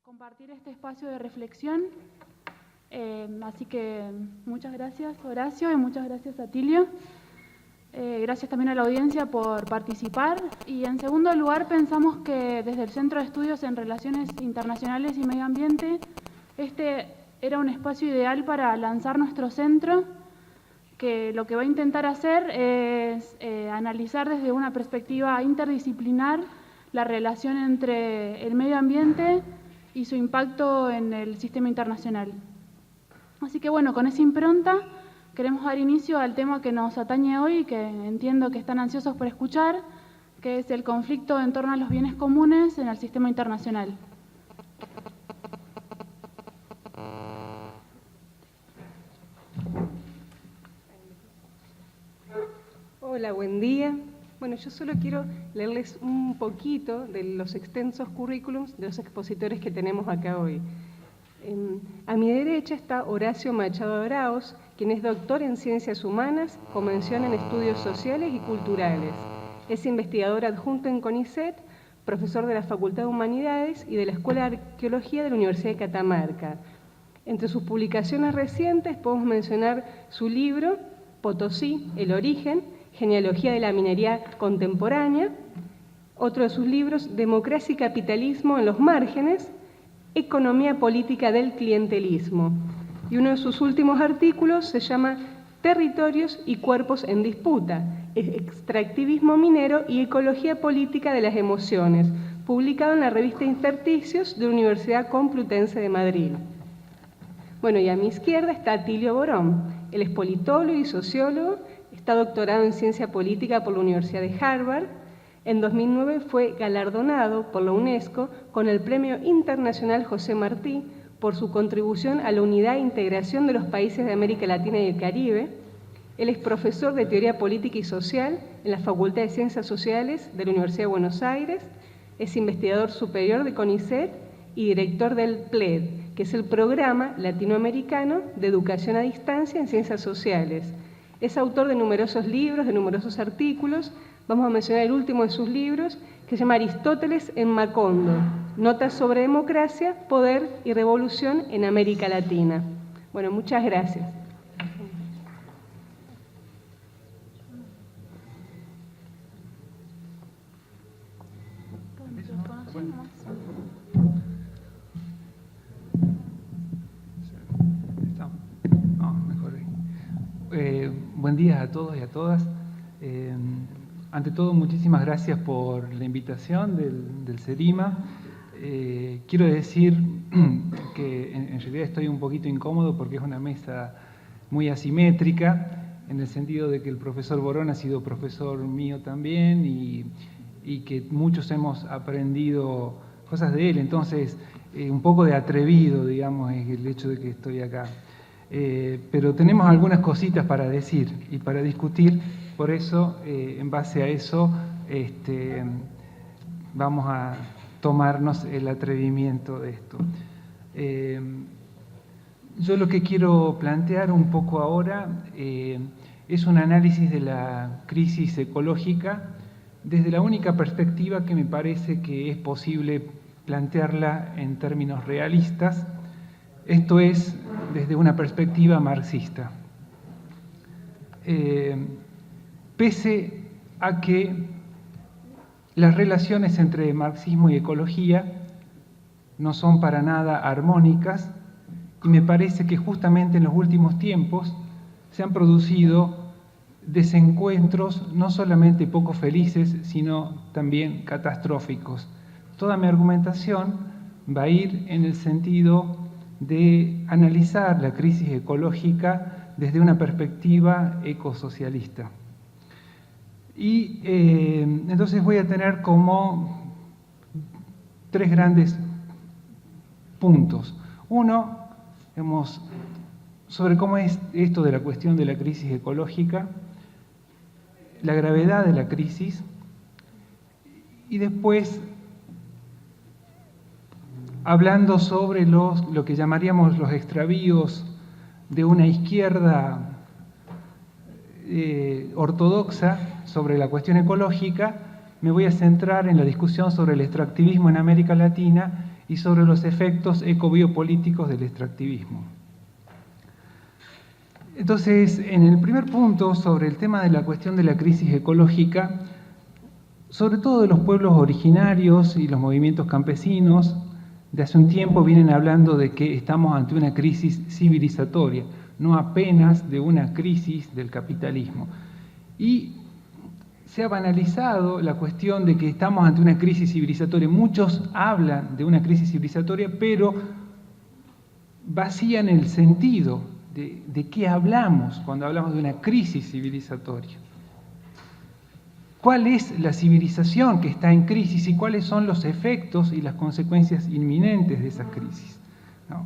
compartir este espacio de reflexión. Así que muchas gracias, Horacio, y muchas gracias, Atilio. Gracias también a la audiencia por participar. Y en segundo lugar, pensamos que desde el Centro de Estudios en Relaciones Internacionales y Medio Ambiente, este era un espacio ideal para lanzar nuestro centro, que lo que va a intentar hacer es analizar desde una perspectiva interdisciplinar la relación entre el medio ambiente y su impacto en el sistema internacional. Así que bueno, con esa impronta queremos dar inicio al tema que nos atañe hoy y que entiendo que están ansiosos por escuchar, que es el conflicto en torno a los bienes comunes en el sistema internacional. Hola, buen día. Bueno, yo solo quiero leerles un poquito de los extensos currículums de los expositores que tenemos acá hoy. A mi derecha está Horacio Machado Araoz, quien es doctor en Ciencias Humanas, con mención en Estudios Sociales y Culturales. Es investigador adjunto en CONICET, profesor de la Facultad de Humanidades y de la Escuela de Arqueología de la Universidad de Catamarca. Entre sus publicaciones recientes podemos mencionar su libro Potosí, el origen, Genealogía de la minería contemporánea, otro de sus libros, Democracia y capitalismo en los márgenes, Economía política del clientelismo. Y uno de sus últimos artículos se llama Territorios y cuerpos en disputa, extractivismo minero y ecología política de las emociones, publicado en la revista Intersticios de la Universidad Complutense de Madrid. Bueno, y a mi izquierda está Atilio Borón. Él es politólogo y sociólogo. Está doctorado en Ciencia Política por la Universidad de Harvard. En 2009 fue galardonado por la UNESCO con el Premio Internacional José Martí por su contribución a la unidad e integración de los países de América Latina y el Caribe. Él es profesor de Teoría Política y Social en la Facultad de Ciencias Sociales de la Universidad de Buenos Aires. Es investigador superior de CONICET y director del PLED, que es el Programa Latinoamericano de Educación a Distancia en Ciencias Sociales. Es autor de numerosos libros, de numerosos artículos. Vamos a mencionar el último de sus libros, que se llama Aristóteles en Macondo, Notas sobre democracia, poder y revolución en América Latina. Bueno, muchas gracias. Buen día a todos y a todas. Ante todo, muchísimas gracias por la invitación del CERIMA. Quiero decir que en realidad estoy un poquito incómodo porque es una mesa muy asimétrica, en el sentido de que el profesor Borón ha sido profesor mío también y que muchos hemos aprendido cosas de él. Entonces, un poco de atrevido, digamos, es el hecho de que estoy acá. Pero tenemos algunas cositas para decir y para discutir, por eso, en base a eso, vamos a tomarnos el atrevimiento de esto. Yo lo que quiero plantear un poco ahora es un análisis de la crisis ecológica desde la única perspectiva que me parece que es posible plantearla en términos realistas, esto es, desde una perspectiva marxista. Pese a que las relaciones entre marxismo y ecología no son para nada armónicas, y me parece que justamente en los últimos tiempos se han producido desencuentros no solamente poco felices, sino también catastróficos. Toda mi argumentación va a ir en el sentido de analizar la crisis ecológica desde una perspectiva ecosocialista. Y entonces voy a tener como tres grandes puntos. Uno, sobre cómo es esto de la cuestión de la crisis ecológica, la gravedad de la crisis, y después hablando sobre lo que llamaríamos los extravíos de una izquierda ortodoxa sobre la cuestión ecológica, me voy a centrar en la discusión sobre el extractivismo en América Latina y sobre los efectos ecobiopolíticos del extractivismo. Entonces, en el primer punto, sobre el tema de la cuestión de la crisis ecológica, sobre todo de los pueblos originarios y los movimientos campesinos, de hace un tiempo vienen hablando de que estamos ante una crisis civilizatoria, no apenas de una crisis del capitalismo. Y se ha banalizado la cuestión de que estamos ante una crisis civilizatoria. Muchos hablan de una crisis civilizatoria, pero vacían el sentido de qué hablamos cuando hablamos de una crisis civilizatoria. ¿Cuál es la civilización que está en crisis y cuáles son los efectos y las consecuencias inminentes de esa crisis? ¿No?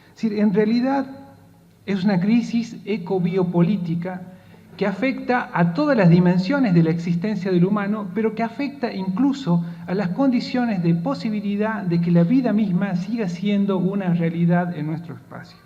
Es decir, en realidad es una crisis ecobiopolítica que afecta a todas las dimensiones de la existencia del humano, pero que afecta incluso a las condiciones de posibilidad de que la vida misma siga siendo una realidad en nuestro espacio.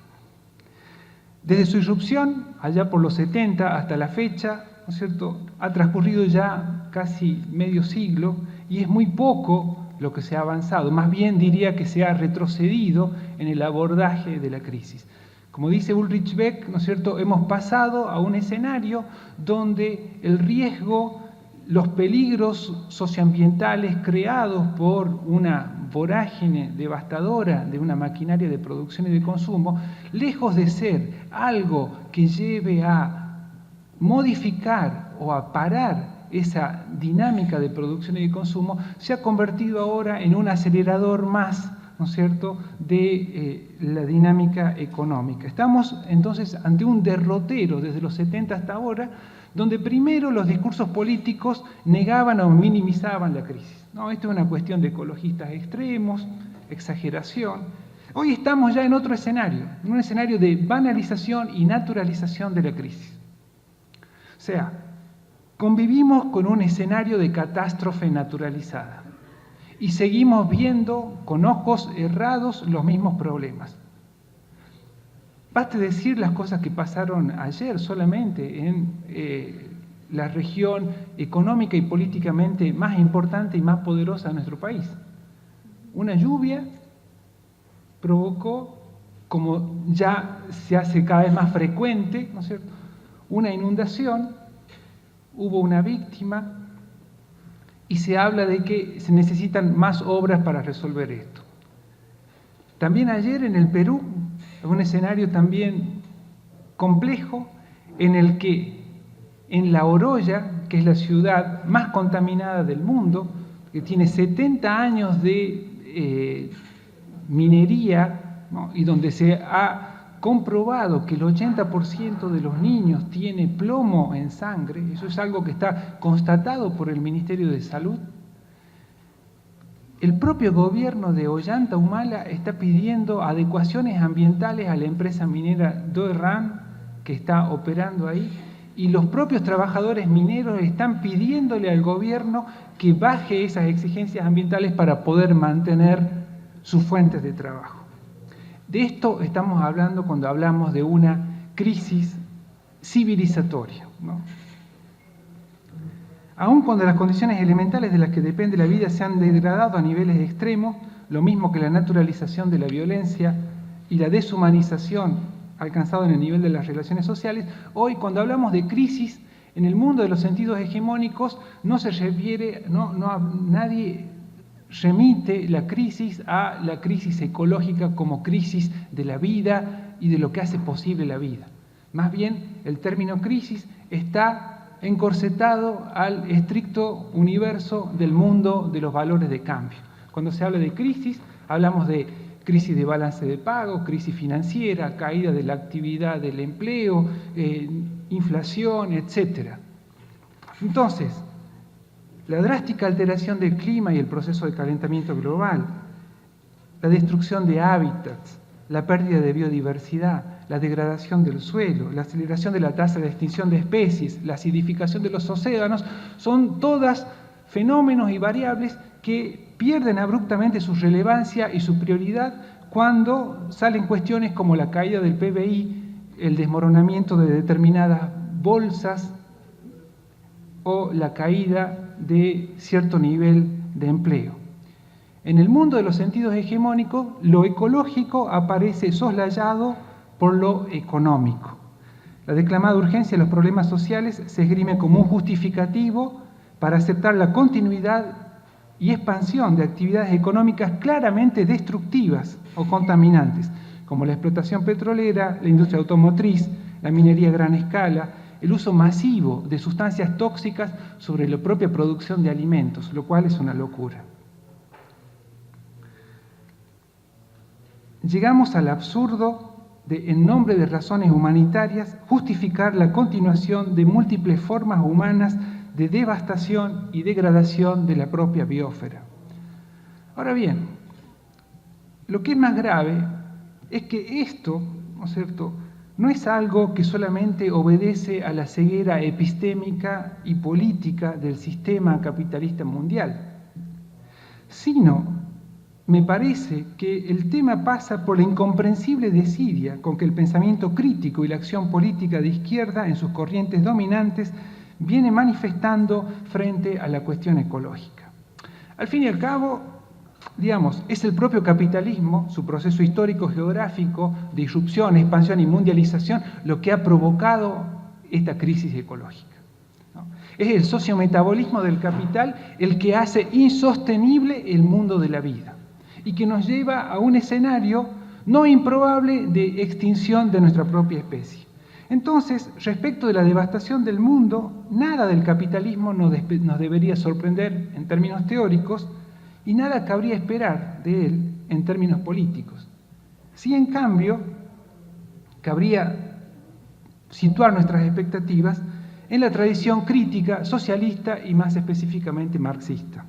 Desde su irrupción, allá por los 70 hasta la fecha, ¿no es cierto?, ha transcurrido ya casi medio siglo y es muy poco lo que se ha avanzado. Más bien diría que se ha retrocedido en el abordaje de la crisis. Como dice Ulrich Beck, ¿no es cierto?, hemos pasado a un escenario donde el riesgo, los peligros socioambientales creados por una vorágine devastadora de una maquinaria de producción y de consumo, lejos de ser algo que lleve a modificar o a parar esa dinámica de producción y de consumo, se ha convertido ahora en un acelerador más, ¿no es cierto?, de la dinámica económica. Estamos entonces ante un derrotero desde los 70 hasta ahora, donde primero los discursos políticos negaban o minimizaban la crisis. No, esto es una cuestión de ecologistas extremos, exageración. Hoy estamos ya en otro escenario, en un escenario de banalización y naturalización de la crisis. O sea, convivimos con un escenario de catástrofe naturalizada y seguimos viendo con ojos errados los mismos problemas. Baste decir las cosas que pasaron ayer solamente en la región económica y políticamente más importante y más poderosa de nuestro país. Una lluvia provocó, como ya se hace cada vez más frecuente, ¿no es cierto?, una inundación, hubo una víctima y se habla de que se necesitan más obras para resolver esto. También ayer en el Perú, un escenario también complejo en el que en La Oroya, que es la ciudad más contaminada del mundo, que tiene 70 años de minería, ¿no?, y donde se ha comprobado que el 80% de los niños tiene plomo en sangre, eso es algo que está constatado por el Ministerio de Salud. El propio gobierno de Ollanta Humala está pidiendo adecuaciones ambientales a la empresa minera Doerran, que está operando ahí, y los propios trabajadores mineros están pidiéndole al gobierno que baje esas exigencias ambientales para poder mantener sus fuentes de trabajo. De esto estamos hablando cuando hablamos de una crisis civilizatoria, ¿no? Aun cuando las condiciones elementales de las que depende la vida se han degradado a niveles extremos, lo mismo que la naturalización de la violencia y la deshumanización alcanzado en el nivel de las relaciones sociales, hoy cuando hablamos de crisis en el mundo de los sentidos hegemónicos no se refiere, nadie remite la crisis a la crisis ecológica como crisis de la vida y de lo que hace posible la vida. Más bien, el término crisis está encorsetado al estricto universo del mundo de los valores de cambio. Cuando se habla de crisis, hablamos de crisis de balance de pago, crisis financiera, caída de la actividad del empleo, inflación, etc. Entonces, la drástica alteración del clima y el proceso de calentamiento global, la destrucción de hábitats, la pérdida de biodiversidad, la degradación del suelo, la aceleración de la tasa de extinción de especies, la acidificación de los océanos, son todas fenómenos y variables que pierden abruptamente su relevancia y su prioridad cuando salen cuestiones como la caída del PBI, el desmoronamiento de determinadas bolsas o la caída de cierto nivel de empleo. En el mundo de los sentidos hegemónicos, lo ecológico aparece soslayado por lo económico. La declamada urgencia de los problemas sociales se esgrime como un justificativo para aceptar la continuidad y expansión de actividades económicas claramente destructivas o contaminantes, como la explotación petrolera, la industria automotriz, la minería a gran escala, el uso masivo de sustancias tóxicas sobre la propia producción de alimentos, lo cual es una locura. Llegamos al absurdo de, en nombre de razones humanitarias, justificar la continuación de múltiples formas humanas de devastación y degradación de la propia biosfera. Ahora bien, lo que es más grave es que esto, ¿no es cierto?, no es algo que solamente obedece a la ceguera epistémica y política del sistema capitalista mundial, sino, me parece que el tema pasa por la incomprensible desidia con que el pensamiento crítico y la acción política de izquierda en sus corrientes dominantes viene manifestando frente a la cuestión ecológica. Al fin y al cabo, digamos, es el propio capitalismo, su proceso histórico geográfico de irrupción, expansión y mundialización, lo que ha provocado esta crisis ecológica, ¿no? Es el sociometabolismo del capital el que hace insostenible el mundo de la vida y que nos lleva a un escenario no improbable de extinción de nuestra propia especie. Entonces, respecto de la devastación del mundo, nada del capitalismo nos debería sorprender en términos teóricos y nada cabría esperar de él en términos políticos. Sí, en cambio, cabría situar nuestras expectativas en la tradición crítica, socialista y más específicamente marxista.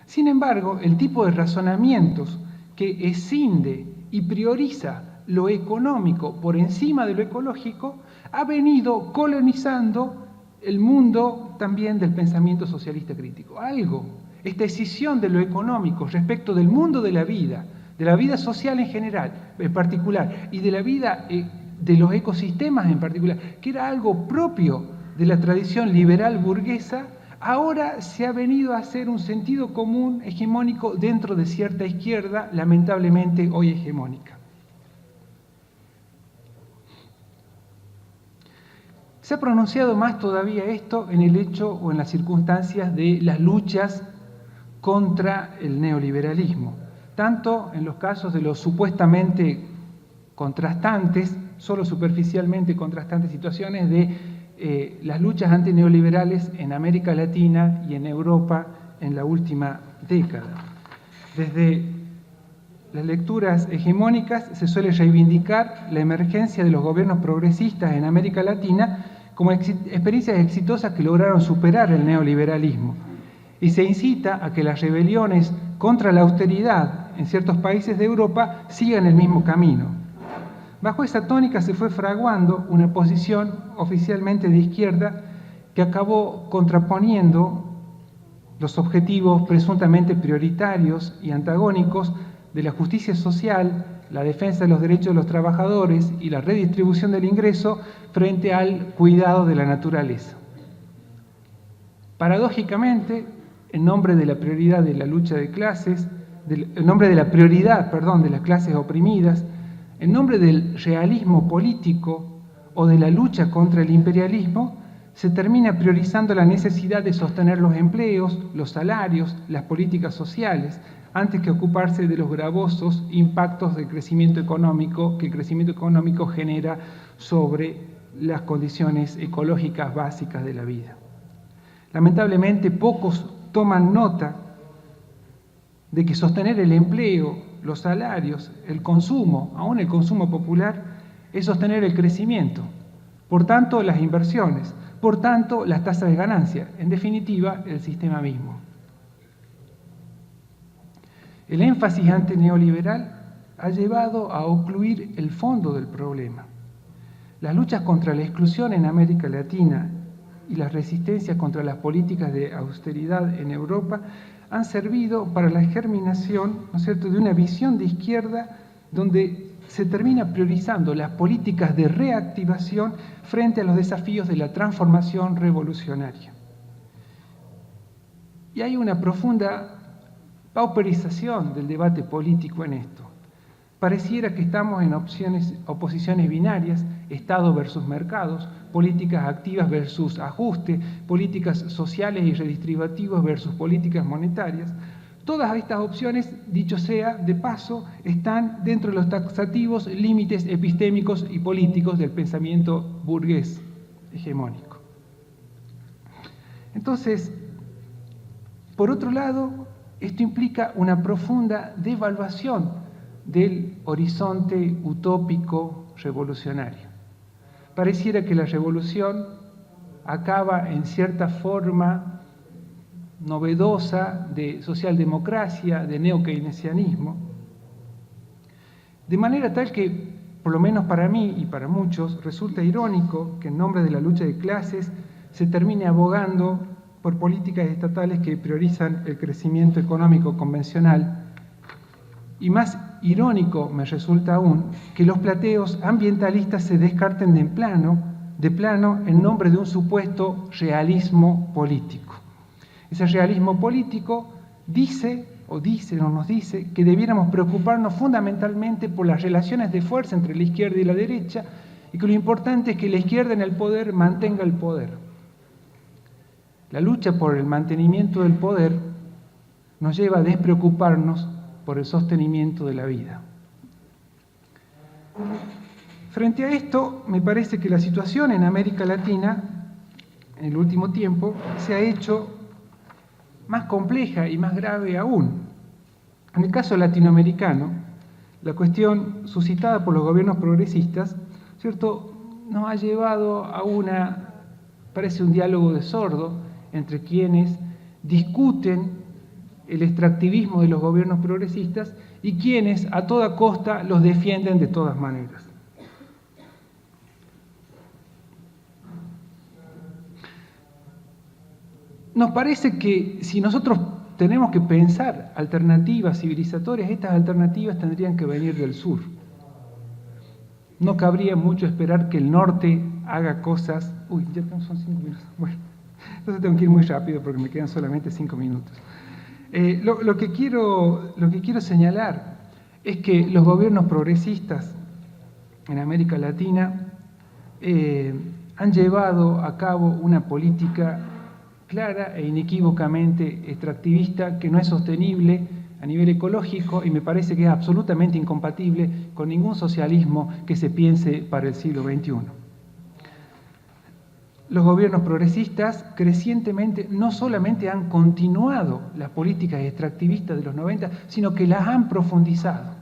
Sin embargo, el tipo de razonamientos que escinde y prioriza lo económico por encima de lo ecológico ha venido colonizando el mundo también del pensamiento socialista crítico. Esta escisión de lo económico respecto del mundo de la vida social en general, en particular, y de la vida de los ecosistemas en particular, que era algo propio de la tradición liberal burguesa, ahora se ha venido a hacer un sentido común hegemónico dentro de cierta izquierda, lamentablemente hoy hegemónica. Se ha pronunciado más todavía esto en el hecho o en las circunstancias de las luchas contra el neoliberalismo, tanto en los casos de los supuestamente contrastantes, solo superficialmente contrastantes situaciones de las luchas antineoliberales en América Latina y en Europa en la última década. Desde las lecturas hegemónicas se suele reivindicar la emergencia de los gobiernos progresistas en América Latina como experiencias exitosas que lograron superar el neoliberalismo, y se incita a que las rebeliones contra la austeridad en ciertos países de Europa sigan el mismo camino. Bajo esa tónica se fue fraguando una posición oficialmente de izquierda que acabó contraponiendo los objetivos presuntamente prioritarios y antagónicos de la justicia social, la defensa de los derechos de los trabajadores y la redistribución del ingreso frente al cuidado de la naturaleza. Paradójicamente, en nombre de la prioridad de la lucha de clases, en nombre de la prioridad, de las clases oprimidas, en nombre del realismo político o de la lucha contra el imperialismo, se termina priorizando la necesidad de sostener los empleos, los salarios, las políticas sociales, antes que ocuparse de los gravosos impactos del crecimiento económico que el crecimiento económico genera sobre las condiciones ecológicas básicas de la vida. Lamentablemente, pocos toman nota de que sostener el empleo, los salarios, el consumo, aún el consumo popular, es sostener el crecimiento, por tanto las inversiones, por tanto las tasas de ganancia, en definitiva el sistema mismo. El énfasis antineoliberal ha llevado a ocluir el fondo del problema. Las luchas contra la exclusión en América Latina y las resistencias contra las políticas de austeridad en Europa han servido para la germinación, ¿no es cierto?, de una visión de izquierda donde se termina priorizando las políticas de reactivación frente a los desafíos de la transformación revolucionaria. Y hay una profunda pauperización del debate político en esto. Pareciera que estamos en oposiciones binarias, Estado versus mercados, políticas activas versus ajuste, políticas sociales y redistributivas versus políticas monetarias. Todas estas opciones, dicho sea de paso, están dentro de los taxativos límites epistémicos y políticos del pensamiento burgués hegemónico. Entonces, por otro lado, esto implica una profunda devaluación del horizonte utópico revolucionario. Pareciera que la revolución acaba en cierta forma novedosa de socialdemocracia, de neokeynesianismo, de manera tal que, por lo menos para mí y para muchos, resulta irónico que en nombre de la lucha de clases se termine abogando por políticas estatales que priorizan el crecimiento económico convencional. Y más irónico me resulta aún que los planteos ambientalistas se descarten de plano en nombre de un supuesto realismo político. Ese realismo político nos dice que debiéramos preocuparnos fundamentalmente por las relaciones de fuerza entre la izquierda y la derecha y que lo importante es que la izquierda en el poder mantenga el poder. La lucha por el mantenimiento del poder nos lleva a despreocuparnos por el sostenimiento de la vida. Frente a esto, me parece que la situación en América Latina, en el último tiempo, se ha hecho más compleja y más grave aún. En el caso latinoamericano, la cuestión suscitada por los gobiernos progresistas, ¿cierto?, nos ha llevado a parece un diálogo de sordos entre quienes discuten el extractivismo de los gobiernos progresistas y quienes a toda costa los defienden de todas maneras. Nos parece que si nosotros tenemos que pensar alternativas civilizatorias, estas alternativas tendrían que venir del sur. No cabría mucho esperar que el norte haga cosas... Uy, ya son 5 minutos. Bueno, entonces tengo que ir muy rápido porque me quedan solamente 5 minutos. Lo que quiero señalar es que los gobiernos progresistas en América Latina han llevado a cabo una política clara e inequívocamente extractivista que no es sostenible a nivel ecológico y me parece que es absolutamente incompatible con ningún socialismo que se piense para el siglo XXI. Los gobiernos progresistas crecientemente no solamente han continuado las políticas extractivistas de los 90, sino que las han profundizado.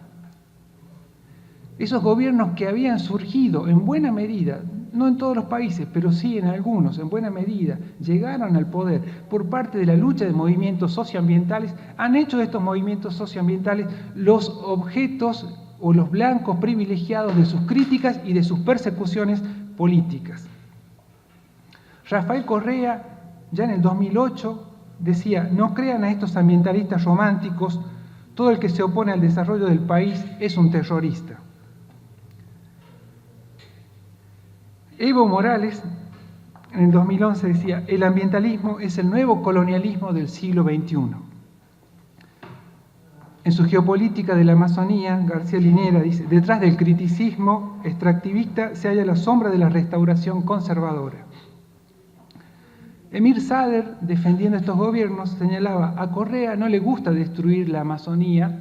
Esos gobiernos que habían surgido en buena medida, no en todos los países, pero sí en algunos, en buena medida, llegaron al poder por parte de la lucha de movimientos socioambientales, han hecho de estos movimientos socioambientales los objetos o los blancos privilegiados de sus críticas y de sus persecuciones políticas. Rafael Correa, ya en el 2008, decía: no crean a estos ambientalistas románticos, todo el que se opone al desarrollo del país es un terrorista. Evo Morales, en el 2011, decía: el ambientalismo es el nuevo colonialismo del siglo XXI. En su geopolítica de la Amazonía, García Linera dice: detrás del criticismo extractivista se halla la sombra de la restauración conservadora. Emir Sader, defendiendo estos gobiernos, señalaba: a Correa no le gusta destruir la Amazonía,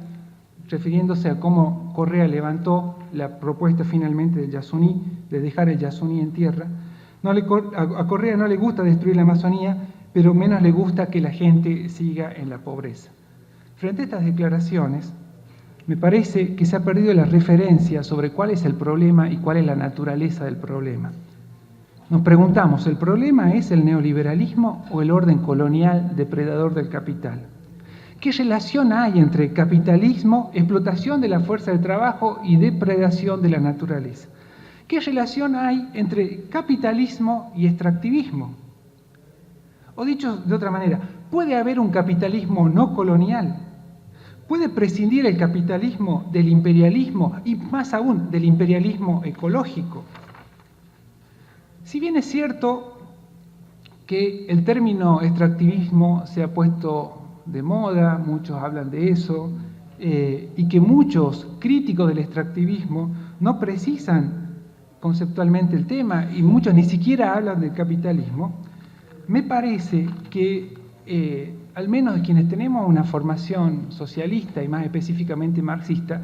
refiriéndose a cómo Correa levantó la propuesta finalmente del Yasuní, de dejar el Yasuní en tierra. A Correa no le gusta destruir la Amazonía, pero menos le gusta que la gente siga en la pobreza. Frente a estas declaraciones, me parece que se ha perdido la referencia sobre cuál es el problema y cuál es la naturaleza del problema. Nos preguntamos, ¿el problema es el neoliberalismo o el orden colonial depredador del capital? ¿Qué relación hay entre capitalismo, explotación de la fuerza de trabajo y depredación de la naturaleza? ¿Qué relación hay entre capitalismo y extractivismo? O dicho de otra manera, ¿puede haber un capitalismo no colonial? ¿Puede prescindir el capitalismo del imperialismo y más aún del imperialismo ecológico? Si bien es cierto que el término extractivismo se ha puesto de moda, muchos hablan de eso, y que muchos críticos del extractivismo no precisan conceptualmente el tema, y muchos ni siquiera hablan del capitalismo, me parece que, al menos quienes tenemos una formación socialista y más específicamente marxista,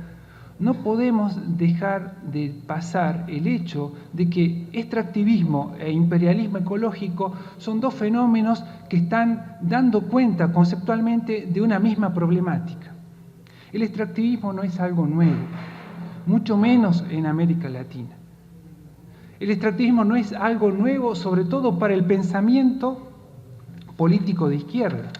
no podemos dejar de pasar el hecho de que extractivismo e imperialismo ecológico son dos fenómenos que están dando cuenta conceptualmente de una misma problemática. El extractivismo no es algo nuevo, mucho menos en América Latina. El extractivismo no es algo nuevo, sobre todo para el pensamiento político de izquierda.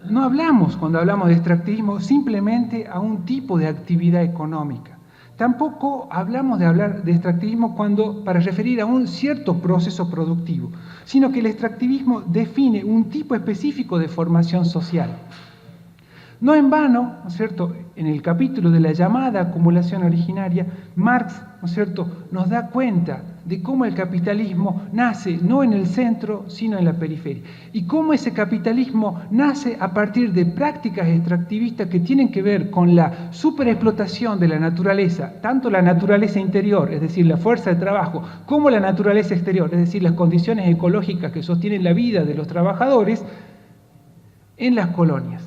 No hablamos, cuando hablamos de extractivismo, simplemente a un tipo de actividad económica. Tampoco hablamos de hablar de extractivismo para referir a un cierto proceso productivo, sino que el extractivismo define un tipo específico de formación social. No en vano, ¿no es cierto?, en el capítulo de la llamada acumulación originaria, Marx, ¿no es cierto?, nos da cuenta de cómo el capitalismo nace no en el centro, sino en la periferia. Y cómo ese capitalismo nace a partir de prácticas extractivistas que tienen que ver con la superexplotación de la naturaleza, tanto la naturaleza interior, es decir, la fuerza de trabajo, como la naturaleza exterior, es decir, las condiciones ecológicas que sostienen la vida de los trabajadores en las colonias.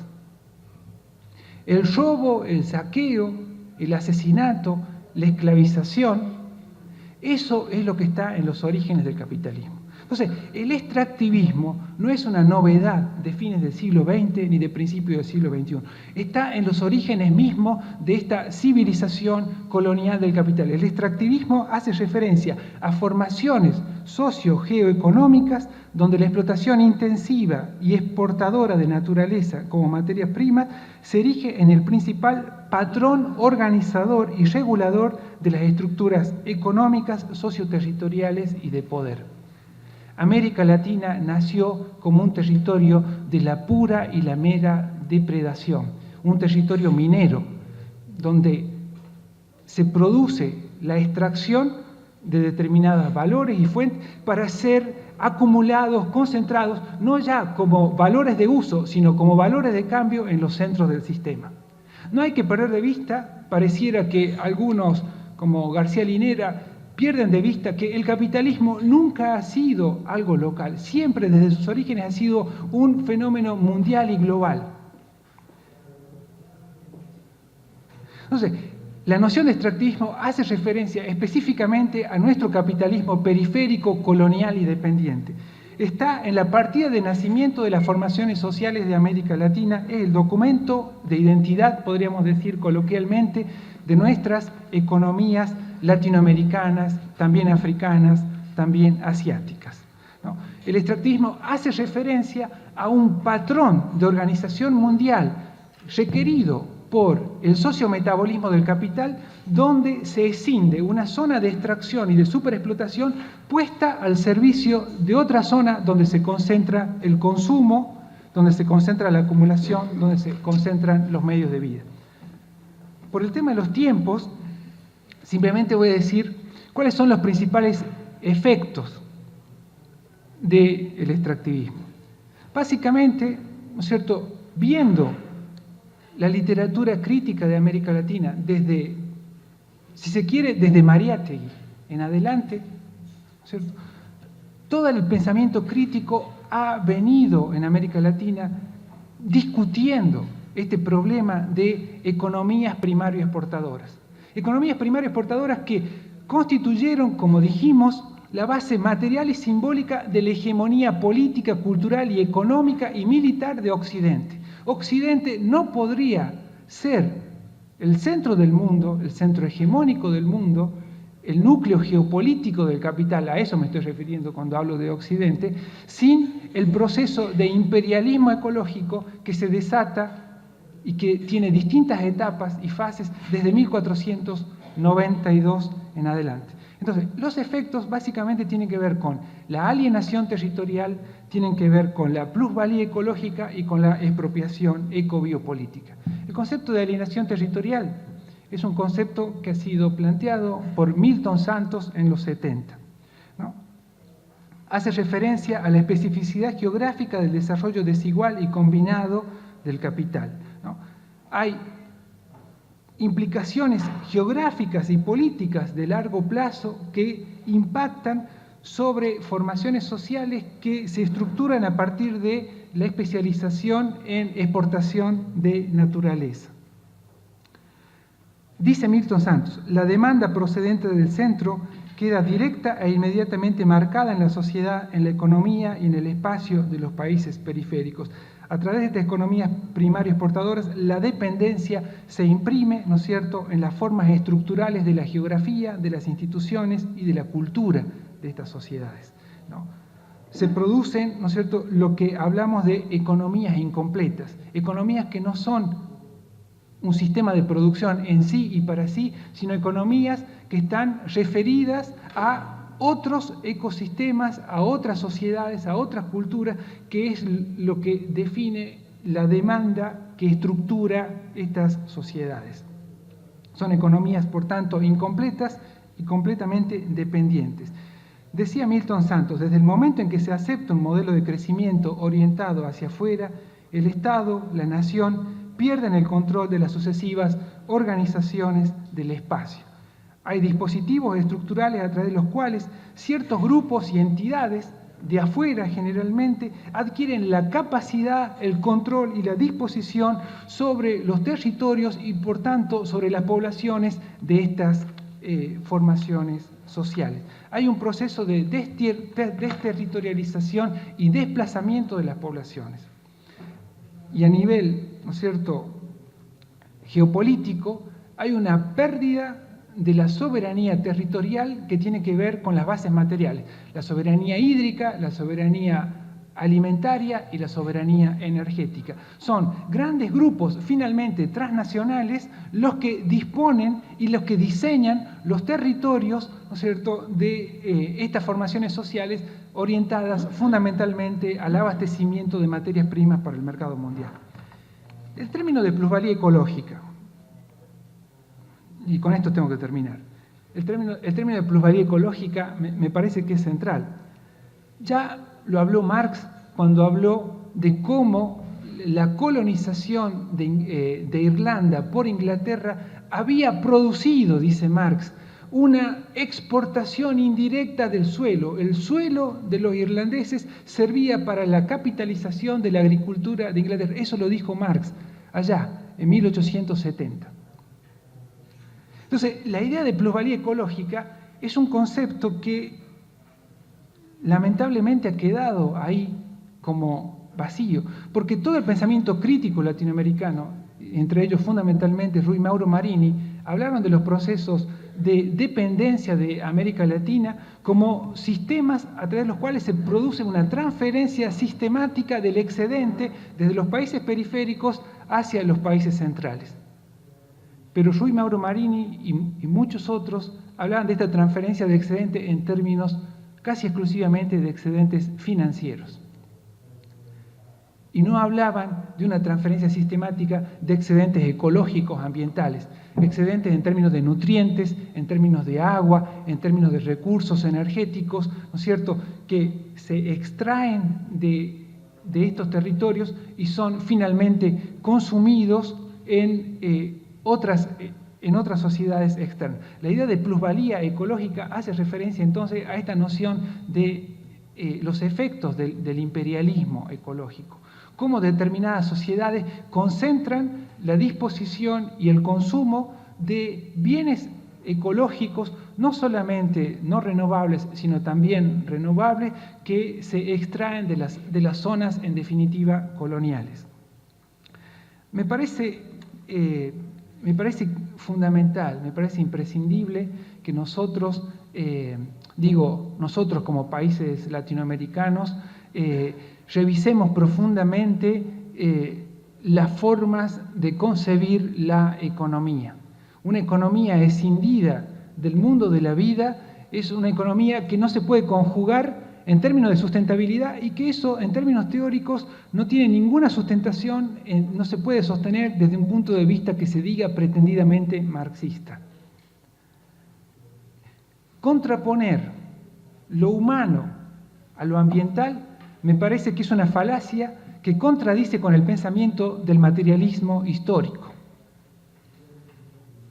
El robo, el saqueo, el asesinato, la esclavización, eso es lo que está en los orígenes del capitalismo. Entonces, el extractivismo no es una novedad de fines del siglo XX ni de principios del siglo XXI. Está en los orígenes mismos de esta civilización colonial del capital. El extractivismo hace referencia a formaciones socio-geoeconómicas donde la explotación intensiva y exportadora de naturaleza como materia prima se erige en el principal patrón organizador y regulador de las estructuras económicas, socioterritoriales y de poder. América Latina nació como un territorio de la pura y la mera depredación, un territorio minero, donde se produce la extracción de determinados valores y fuentes para ser acumulados, concentrados, no ya como valores de uso, sino como valores de cambio en los centros del sistema. No hay que perder de vista, pareciera que algunos, como García Linera, pierden de vista que el capitalismo nunca ha sido algo local, siempre desde sus orígenes ha sido un fenómeno mundial y global. Entonces, la noción de extractivismo hace referencia específicamente a nuestro capitalismo periférico, colonial y dependiente. Está en la partida de nacimiento de las formaciones sociales de América Latina, es el documento de identidad, podríamos decir coloquialmente, de nuestras economías latinoamericanas, también africanas, también asiáticas, ¿no? El extractivismo hace referencia a un patrón de organización mundial requerido por el sociometabolismo del capital, donde se escinde una zona de extracción y de superexplotación puesta al servicio de otra zona donde se concentra el consumo, donde se concentra la acumulación, donde se concentran los medios de vida. Por el tema de los tiempos, simplemente voy a decir cuáles son los principales efectos del extractivismo. Básicamente, ¿no es cierto?, viendo la literatura crítica de América Latina desde, si se quiere, desde Mariátegui en adelante, ¿no es cierto?, todo el pensamiento crítico ha venido en América Latina discutiendo este problema de economías primario exportadoras. Economías primario exportadoras que constituyeron, como dijimos, la base material y simbólica de la hegemonía política, cultural y económica y militar de Occidente. Occidente no podría ser el centro del mundo, el centro hegemónico del mundo, el núcleo geopolítico del capital, a eso me estoy refiriendo cuando hablo de Occidente, sin el proceso de imperialismo ecológico que se desata y que tiene distintas etapas y fases desde 1492 en adelante. Entonces, los efectos básicamente tienen que ver con la alienación territorial, tienen que ver con la plusvalía ecológica y con la expropiación ecobiopolítica. El concepto de alienación territorial es un concepto que ha sido planteado por Milton Santos en los 70, ¿no? hace referencia a la especificidad geográfica del desarrollo desigual y combinado del capital, ¿no? Hay implicaciones geográficas y políticas de largo plazo que impactan sobre formaciones sociales que se estructuran a partir de la especialización en exportación de naturaleza. Dice Milton Santos, la demanda procedente del centro queda directa e inmediatamente marcada en la sociedad, en la economía y en el espacio de los países periféricos. A través de estas economías primarias exportadoras, la dependencia se imprime, ¿no es cierto?, en las formas estructurales de la geografía, de las instituciones y de la cultura de estas sociedades, ¿no? Se producen, ¿no es cierto?, lo que hablamos de economías incompletas, economías que no son un sistema de producción en sí y para sí, sino economías que están referidas a otros ecosistemas, a otras sociedades, a otras culturas, que es lo que define la demanda que estructura estas sociedades. Son economías, por tanto, incompletas y completamente dependientes. Decía Milton Santos, desde el momento en que se acepta un modelo de crecimiento orientado hacia afuera, el Estado, la nación, pierden el control de las sucesivas organizaciones del espacio. Hay dispositivos estructurales a través de los cuales ciertos grupos y entidades de afuera generalmente adquieren la capacidad, el control y la disposición sobre los territorios y por tanto sobre las poblaciones de estas formaciones sociales. Hay un proceso de desterritorialización y desplazamiento de las poblaciones. Y a nivel, ¿no es cierto?, geopolítico, hay una pérdida de la soberanía territorial que tiene que ver con las bases materiales, la soberanía hídrica, la soberanía alimentaria y la soberanía energética. Son grandes grupos finalmente transnacionales los que disponen y los que diseñan los territorios, ¿no es cierto?, de estas formaciones sociales orientadas fundamentalmente al abastecimiento de materias primas para el mercado mundial. El término de plusvalía ecológica, y con esto tengo que terminar, el término de plusvalía ecológica me parece que es central. Ya lo habló Marx cuando habló de cómo la colonización de Irlanda por Inglaterra había producido, dice Marx, una exportación indirecta del suelo. El suelo de los irlandeses servía para la capitalización de la agricultura de Inglaterra. Eso lo dijo Marx allá, en 1870. Entonces, la idea de plusvalía ecológica es un concepto que lamentablemente ha quedado ahí como vacío, porque todo el pensamiento crítico latinoamericano, entre ellos fundamentalmente Rui Mauro Marini, hablaron de los procesos de dependencia de América Latina como sistemas a través de los cuales se produce una transferencia sistemática del excedente desde los países periféricos hacia los países centrales. Pero Rui Mauro Marini y muchos otros hablaban de esta transferencia de excedente en términos casi exclusivamente de excedentes financieros. Y no hablaban de una transferencia sistemática de excedentes ecológicos, ambientales, excedentes en términos de nutrientes, en términos de agua, en términos de recursos energéticos, ¿no es cierto?, que se extraen de estos territorios y son finalmente consumidos en otras sociedades externas. La idea de plusvalía ecológica hace referencia entonces a esta noción de los efectos del imperialismo ecológico, cómo determinadas sociedades concentran la disposición y el consumo de bienes ecológicos, no solamente no renovables, sino también renovables, que se extraen de las zonas, en definitiva, coloniales. Me parece fundamental, me parece imprescindible que nosotros, nosotros como países latinoamericanos, revisemos profundamente las formas de concebir la economía. Una economía escindida del mundo de la vida es una economía que no se puede conjugar en términos de sustentabilidad y que eso, en términos teóricos, no tiene ninguna sustentación, no se puede sostener desde un punto de vista que se diga pretendidamente marxista. Contraponer lo humano a lo ambiental, me parece que es una falacia que contradice con el pensamiento del materialismo histórico.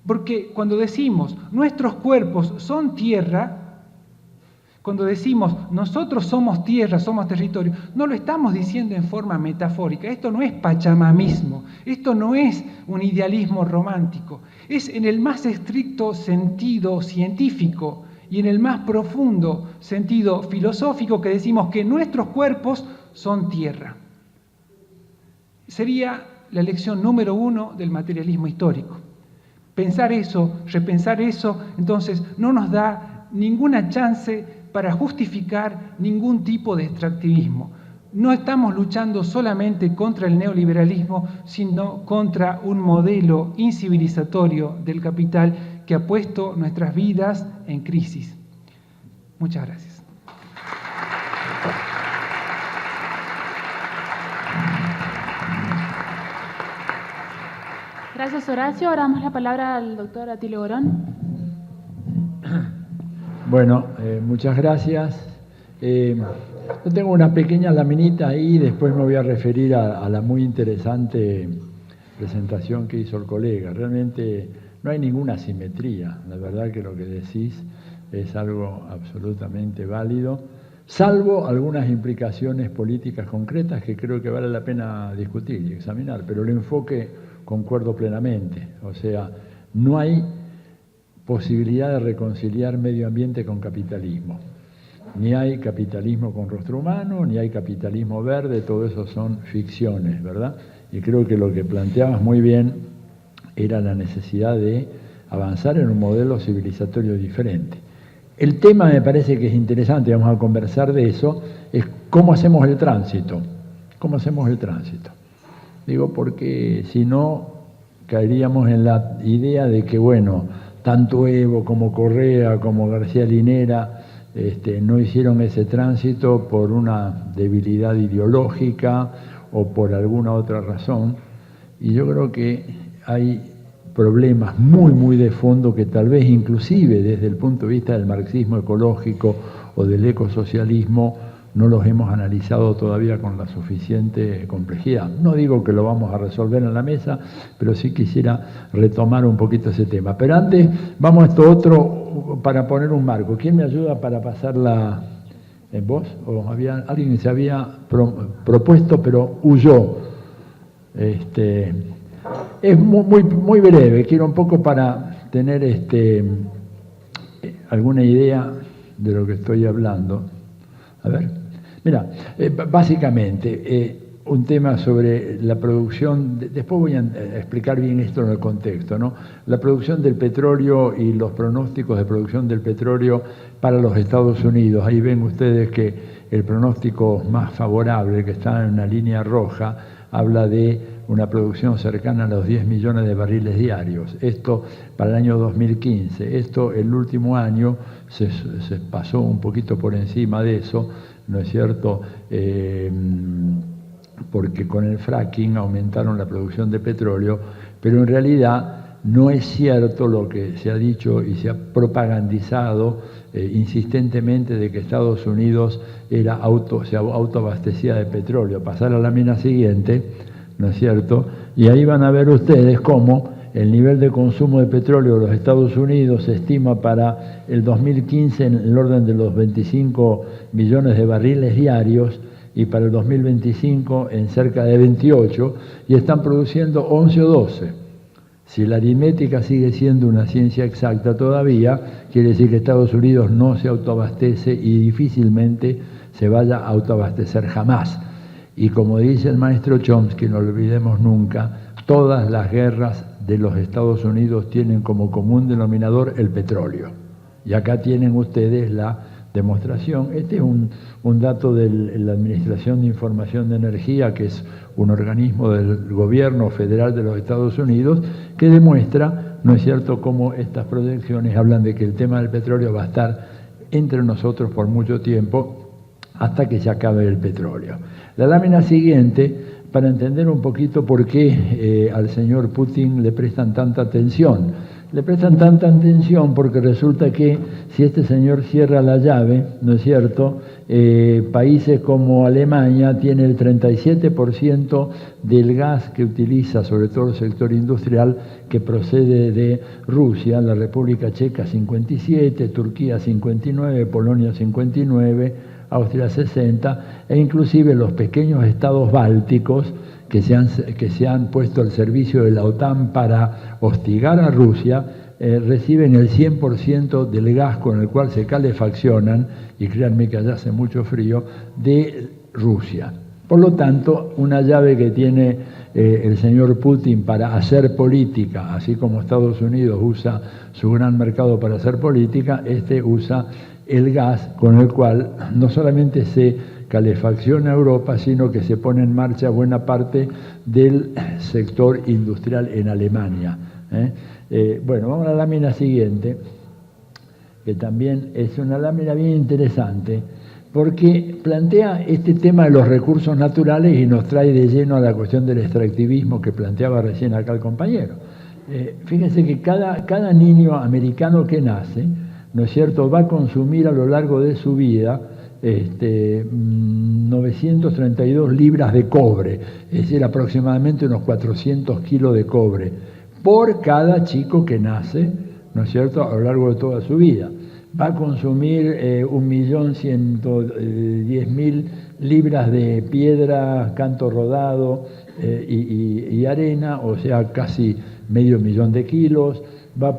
Porque cuando decimos nuestros cuerpos son tierra, cuando decimos nosotros somos tierra, somos territorio, no lo estamos diciendo en forma metafórica. Esto no es pachamamismo, esto no es un idealismo romántico, es en el más estricto sentido científico y en el más profundo sentido filosófico que decimos que nuestros cuerpos son tierra. Sería la lección número 1 del materialismo histórico. Pensar eso, repensar eso, entonces no nos da ninguna chance para justificar ningún tipo de extractivismo. No estamos luchando solamente contra el neoliberalismo, sino contra un modelo incivilizatorio del capital que ha puesto nuestras vidas en crisis. Muchas gracias. Gracias, Horacio. Ahora damos la palabra al doctor Atilio Borón. Bueno, muchas gracias. Yo tengo una pequeña laminita ahí, después me voy a referir a la muy interesante presentación que hizo el colega. Realmente no hay ninguna simetría, la verdad que lo que decís es algo absolutamente válido, salvo algunas implicaciones políticas concretas que creo que vale la pena discutir y examinar, pero el enfoque concuerdo plenamente, o sea, no hay posibilidad de reconciliar medio ambiente con capitalismo. Ni hay capitalismo con rostro humano, ni hay capitalismo verde, todo eso son ficciones, ¿verdad? Y creo que lo que planteabas muy bien era la necesidad de avanzar en un modelo civilizatorio diferente. El tema me parece que es interesante, vamos a conversar de eso, es cómo hacemos el tránsito. ¿Cómo hacemos el tránsito? Digo, porque si no, caeríamos en la idea de que, bueno, tanto Evo como Correa, como García Linera, no hicieron ese tránsito por una debilidad ideológica o por alguna otra razón. Y yo creo que hay problemas muy, muy de fondo que tal vez inclusive desde el punto de vista del marxismo ecológico o del ecosocialismo no los hemos analizado todavía con la suficiente complejidad. No digo que lo vamos a resolver en la mesa, pero sí quisiera retomar un poquito ese tema. Pero antes, vamos a esto otro para poner un marco. ¿Quién me ayuda para pasarla en voz? ¿O alguien se había propuesto pero huyó? Es muy breve, quiero un poco para tener alguna idea de lo que estoy hablando. A ver. Mira, básicamente, un tema sobre la producción, después voy a explicar bien esto en el contexto, ¿no? La producción del petróleo y los pronósticos de producción del petróleo para los Estados Unidos. Ahí ven ustedes que el pronóstico más favorable, que está en una línea roja, habla de una producción cercana a los 10 millones de barriles diarios. Esto para el año 2015. Esto el último año se pasó un poquito por encima de eso, ¿no es cierto? Porque con el fracking aumentaron la producción de petróleo, pero en realidad no es cierto lo que se ha dicho y se ha propagandizado insistentemente de que Estados Unidos se autoabastecía de petróleo. Pasar a la lámina siguiente, ¿no es cierto? Y ahí van a ver ustedes cómo el nivel de consumo de petróleo de los Estados Unidos se estima para el 2015 en el orden de los 25 millones de barriles diarios y para el 2025 en cerca de 28, y están produciendo 11 o 12. Si la aritmética sigue siendo una ciencia exacta todavía, quiere decir que Estados Unidos no se autoabastece y difícilmente se vaya a autoabastecer jamás. Y como dice el maestro Chomsky, no lo olvidemos nunca, todas las guerras de los Estados Unidos tienen como común denominador el petróleo. Y acá tienen ustedes la demostración. Este es un dato de la Administración de Información de Energía, que es un organismo del gobierno federal de los Estados Unidos, que demuestra, ¿no es cierto?, cómo estas proyecciones hablan de que el tema del petróleo va a estar entre nosotros por mucho tiempo hasta que se acabe el petróleo. La lámina siguiente para entender un poquito por qué al señor Putin le prestan tanta atención. Le prestan tanta atención porque resulta que si este señor cierra la llave, ¿no es cierto?, países como Alemania tiene el 37% del gas que utiliza, sobre todo el sector industrial, que procede de Rusia, la República Checa 57, Turquía 59, Polonia 59, Austria 60, e inclusive los pequeños estados bálticos que se han puesto al servicio de la OTAN para hostigar a Rusia, reciben el 100% del gas con el cual se calefaccionan, y créanme que allá hace mucho frío, de Rusia. Por lo tanto, una llave que tiene el señor Putin para hacer política, así como Estados Unidos usa su gran mercado para hacer política, este usa el gas con el cual no solamente se calefacciona Europa, sino que se pone en marcha buena parte del sector industrial en Alemania. Bueno, vamos a la lámina siguiente, que también es una lámina bien interesante, porque plantea este tema de los recursos naturales y nos trae de lleno a la cuestión del extractivismo que planteaba recién acá el compañero. Fíjense que cada niño americano que nace, ¿no es cierto?, va a consumir a lo largo de su vida 932 libras de cobre, es decir, aproximadamente unos 400 kilos de cobre, por cada chico que nace, ¿no es cierto?, a lo largo de toda su vida. Va a consumir 1.110.000 libras de piedra, canto rodado y arena, o sea, casi 500.000 de kilos. Va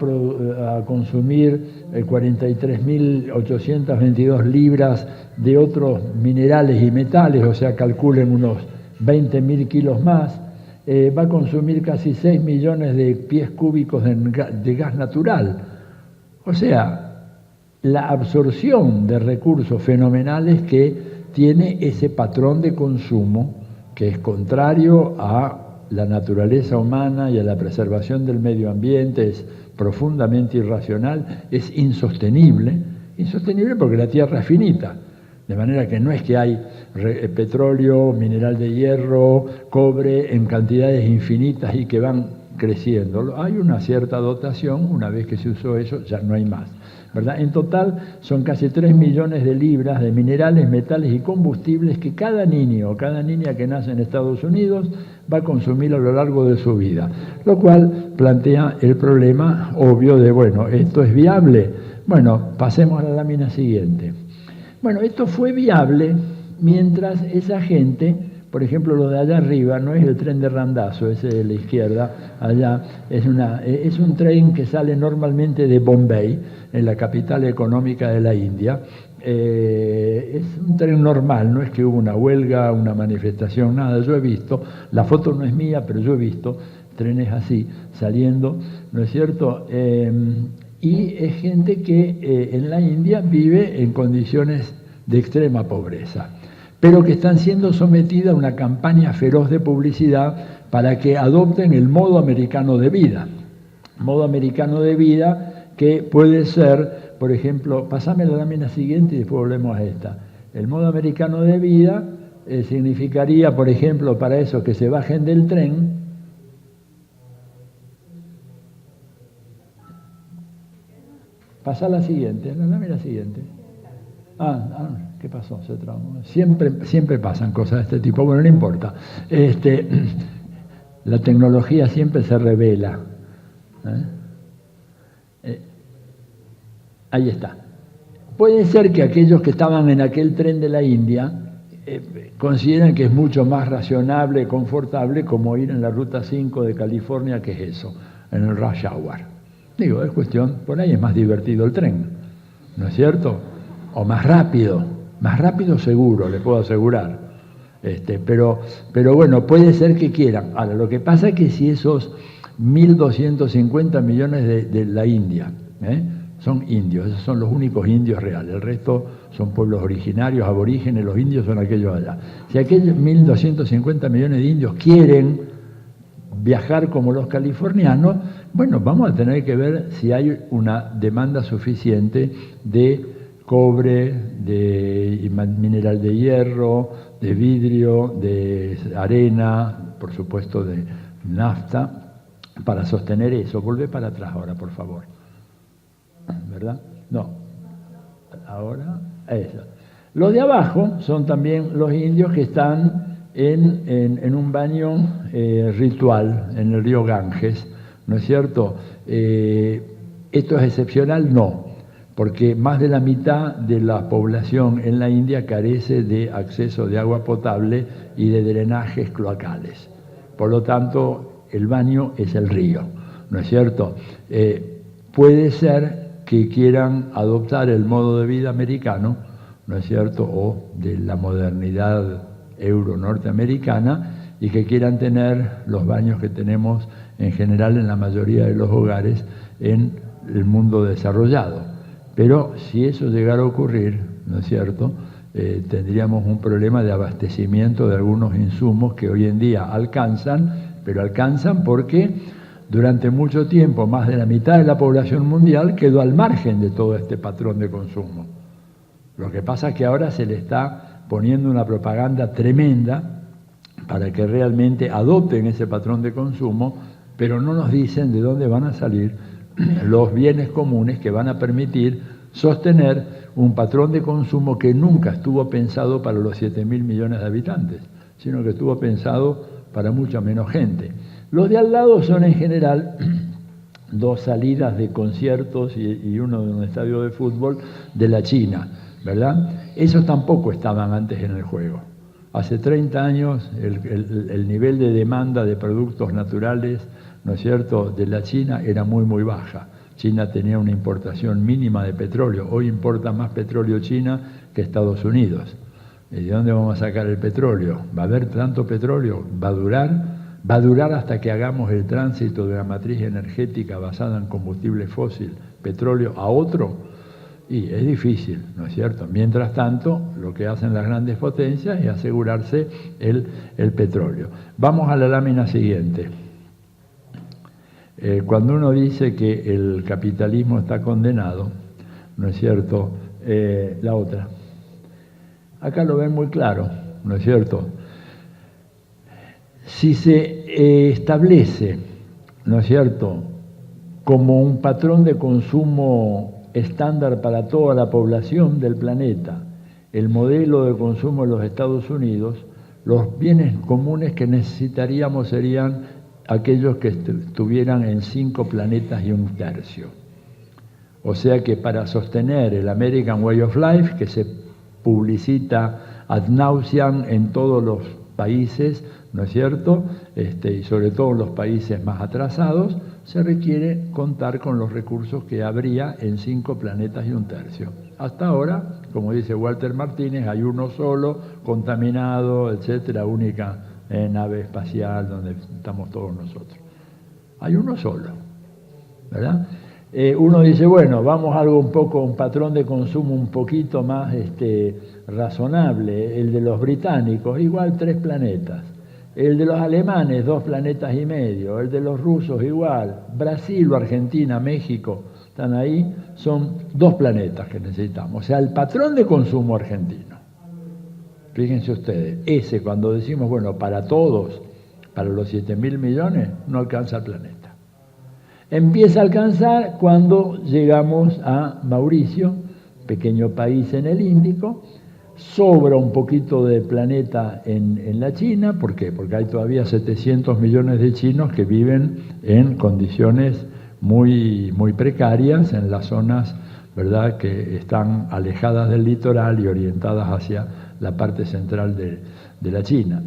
a consumir 43.822 libras de otros minerales y metales, o sea, calculen unos 20.000 kilos más. Va a consumir casi 6 millones de pies cúbicos de gas natural. O sea, la absorción de recursos fenomenales que tiene ese patrón de consumo, que es contrario a la naturaleza humana y a la preservación del medio ambiente, es profundamente irracional, es insostenible porque la Tierra es finita, de manera que no es que hay petróleo, mineral de hierro, cobre en cantidades infinitas y que van creciendo. Hay una cierta dotación, una vez que se usó eso ya no hay más, ¿verdad? En total son casi 3 millones de libras de minerales, metales y combustibles que cada niño o cada niña que nace en Estados Unidos va a consumir a lo largo de su vida, lo cual plantea el problema obvio de, bueno, ¿esto es viable? Bueno, pasemos a la lámina siguiente. Bueno, esto fue viable mientras esa gente, por ejemplo, lo de allá arriba, no es el tren de Randazzo, ese de la izquierda, allá, es un tren que sale normalmente de Bombay, en la capital económica de la India. Es un tren normal, no es que hubo una huelga, una manifestación, nada. Yo he visto, la foto no es mía, pero yo he visto trenes así saliendo, ¿no es cierto? Y es gente que en la India vive en condiciones de extrema pobreza, pero que están siendo sometidas a una campaña feroz de publicidad para que adopten el modo americano de vida. Modo americano de vida que puede ser, por ejemplo, pasame la lámina siguiente y después volvemos a esta. El modo americano de vida significaría, por ejemplo, para esos que se bajen del tren, pasa la siguiente, la lámina siguiente. ¿Qué pasó? Se traumó. Siempre pasan cosas de este tipo, bueno, no importa. La tecnología siempre se revela. Ahí está. Puede ser que aquellos que estaban en aquel tren de la India consideren que es mucho más razonable, confortable, como ir en la Ruta 5 de California, que es eso, en el rush hour. Digo, es cuestión, por ahí es más divertido el tren, ¿no es cierto? O más rápido seguro, le puedo asegurar. Pero bueno, puede ser que quieran. Ahora, lo que pasa es que si esos 1.250 millones de la India, son indios, esos son los únicos indios reales, el resto son pueblos originarios, aborígenes, los indios son aquellos allá. Si aquellos 1.250 millones de indios quieren viajar como los californianos, bueno, vamos a tener que ver si hay una demanda suficiente de cobre, de mineral de hierro, de vidrio, de arena, por supuesto de nafta, para sostener eso. Volvé para atrás ahora, por favor. ¿Verdad? No. Ahora, eso. Los de abajo son también los indios que están en un baño ritual en el río Ganges, ¿no es cierto? ¿Esto es excepcional? No, porque más de la mitad de la población en la India carece de acceso de agua potable y de drenajes cloacales. Por lo tanto, el baño es el río, ¿no es cierto? Puede ser que quieran adoptar el modo de vida americano, ¿no es cierto?, o de la modernidad euro-norteamericana, y que quieran tener los baños que tenemos en general en la mayoría de los hogares en el mundo desarrollado. Pero si eso llegara a ocurrir, ¿no es cierto?, tendríamos un problema de abastecimiento de algunos insumos que hoy en día alcanzan, pero alcanzan porque durante mucho tiempo más de la mitad de la población mundial quedó al margen de todo este patrón de consumo. Lo que pasa es que ahora se le está poniendo una propaganda tremenda para que realmente adopten ese patrón de consumo, pero no nos dicen de dónde van a salir los bienes comunes que van a permitir sostener un patrón de consumo que nunca estuvo pensado para los 7.000 millones de habitantes, sino que estuvo pensado para mucha menos gente. Los de al lado son en general dos salidas de conciertos y uno de un estadio de fútbol de la China, ¿verdad? Esos tampoco estaban antes en el juego. Hace 30 años el nivel de demanda de productos naturales, ¿no es cierto?, de la China era muy, muy baja. China tenía una importación mínima de petróleo. Hoy importa más petróleo China que Estados Unidos. ¿Y de dónde vamos a sacar el petróleo? ¿Va a haber tanto petróleo? ¿Va a durar? ¿Va a durar hasta que hagamos el tránsito de la matriz energética basada en combustible fósil, petróleo, a otro? Y es difícil, ¿no es cierto? Mientras tanto, lo que hacen las grandes potencias es asegurarse el petróleo. Vamos a la lámina siguiente. Cuando uno dice que el capitalismo está condenado, ¿no es cierto? La otra. Acá lo ven muy claro, ¿no es cierto? Si se establece, ¿no es cierto?, como un patrón de consumo estándar para toda la población del planeta, el modelo de consumo de los Estados Unidos, los bienes comunes que necesitaríamos serían aquellos que estuvieran en 5 planetas y 1/3. O sea que para sostener el American Way of Life, que se publicita ad nauseam en todos los países, ¿no es cierto?, y sobre todo en los países más atrasados, se requiere contar con los recursos que habría en 5 planetas y 1/3. Hasta ahora, como dice Walter Martínez, hay uno solo, contaminado, etcétera, única nave espacial donde estamos todos nosotros. Hay uno solo, ¿verdad? Uno dice, bueno, vamos a algo un patrón de consumo un poquito más razonable, el de los británicos, igual 3 planetas. El de los alemanes, 2 planetas y medio. El de los rusos, igual. Brasil o Argentina, México, están ahí, son 2 planetas que necesitamos. O sea, el patrón de consumo argentino. Fíjense ustedes, ese cuando decimos, bueno, para todos, para los 7.000 millones, no alcanza el planeta. Empieza a alcanzar cuando llegamos a Mauricio, pequeño país en el Índico. Sobra un poquito de planeta en la China. ¿Por qué? Porque hay todavía 700 millones de chinos que viven en condiciones muy, muy precarias en las zonas, ¿verdad?, que están alejadas del litoral y orientadas hacia la parte central de la China.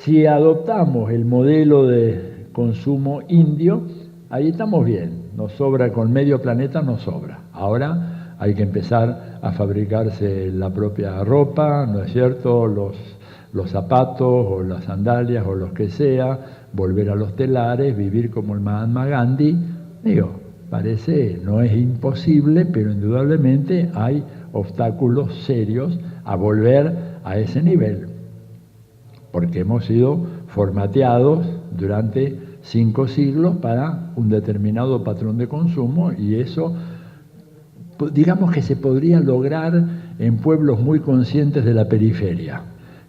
Si adoptamos el modelo de consumo indio, ahí estamos bien. Nos sobra, con medio planeta nos sobra. Ahora hay que empezar a fabricarse la propia ropa, ¿no es cierto?, los zapatos o las sandalias o los que sea, volver a los telares, vivir como el Mahatma Gandhi. Digo, parece, no es imposible, pero indudablemente hay obstáculos serios a volver a ese nivel, porque hemos sido formateados durante 5 siglos para un determinado patrón de consumo, y eso digamos que se podría lograr en pueblos muy conscientes de la periferia.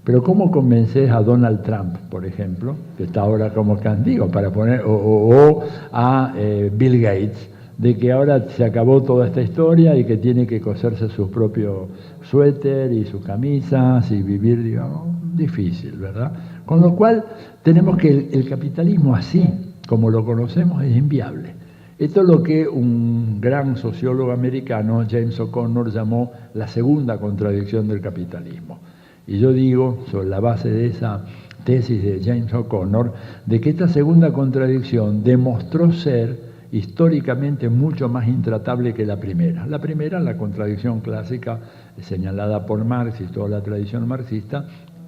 Pero ¿cómo convences a Donald Trump, por ejemplo, que está ahora como candidato, para poner, o a Bill Gates, de que ahora se acabó toda esta historia y que tiene que coserse sus propios suéter y sus camisas y vivir, digamos, difícil, ¿verdad? Con lo cual tenemos que el capitalismo así, como lo conocemos, es inviable. Esto es lo que un gran sociólogo americano, James O'Connor, llamó la segunda contradicción del capitalismo. Y yo digo, sobre la base de esa tesis de James O'Connor, de que esta segunda contradicción demostró ser históricamente mucho más intratable que la primera. La primera, la contradicción clásica señalada por Marx y toda la tradición marxista,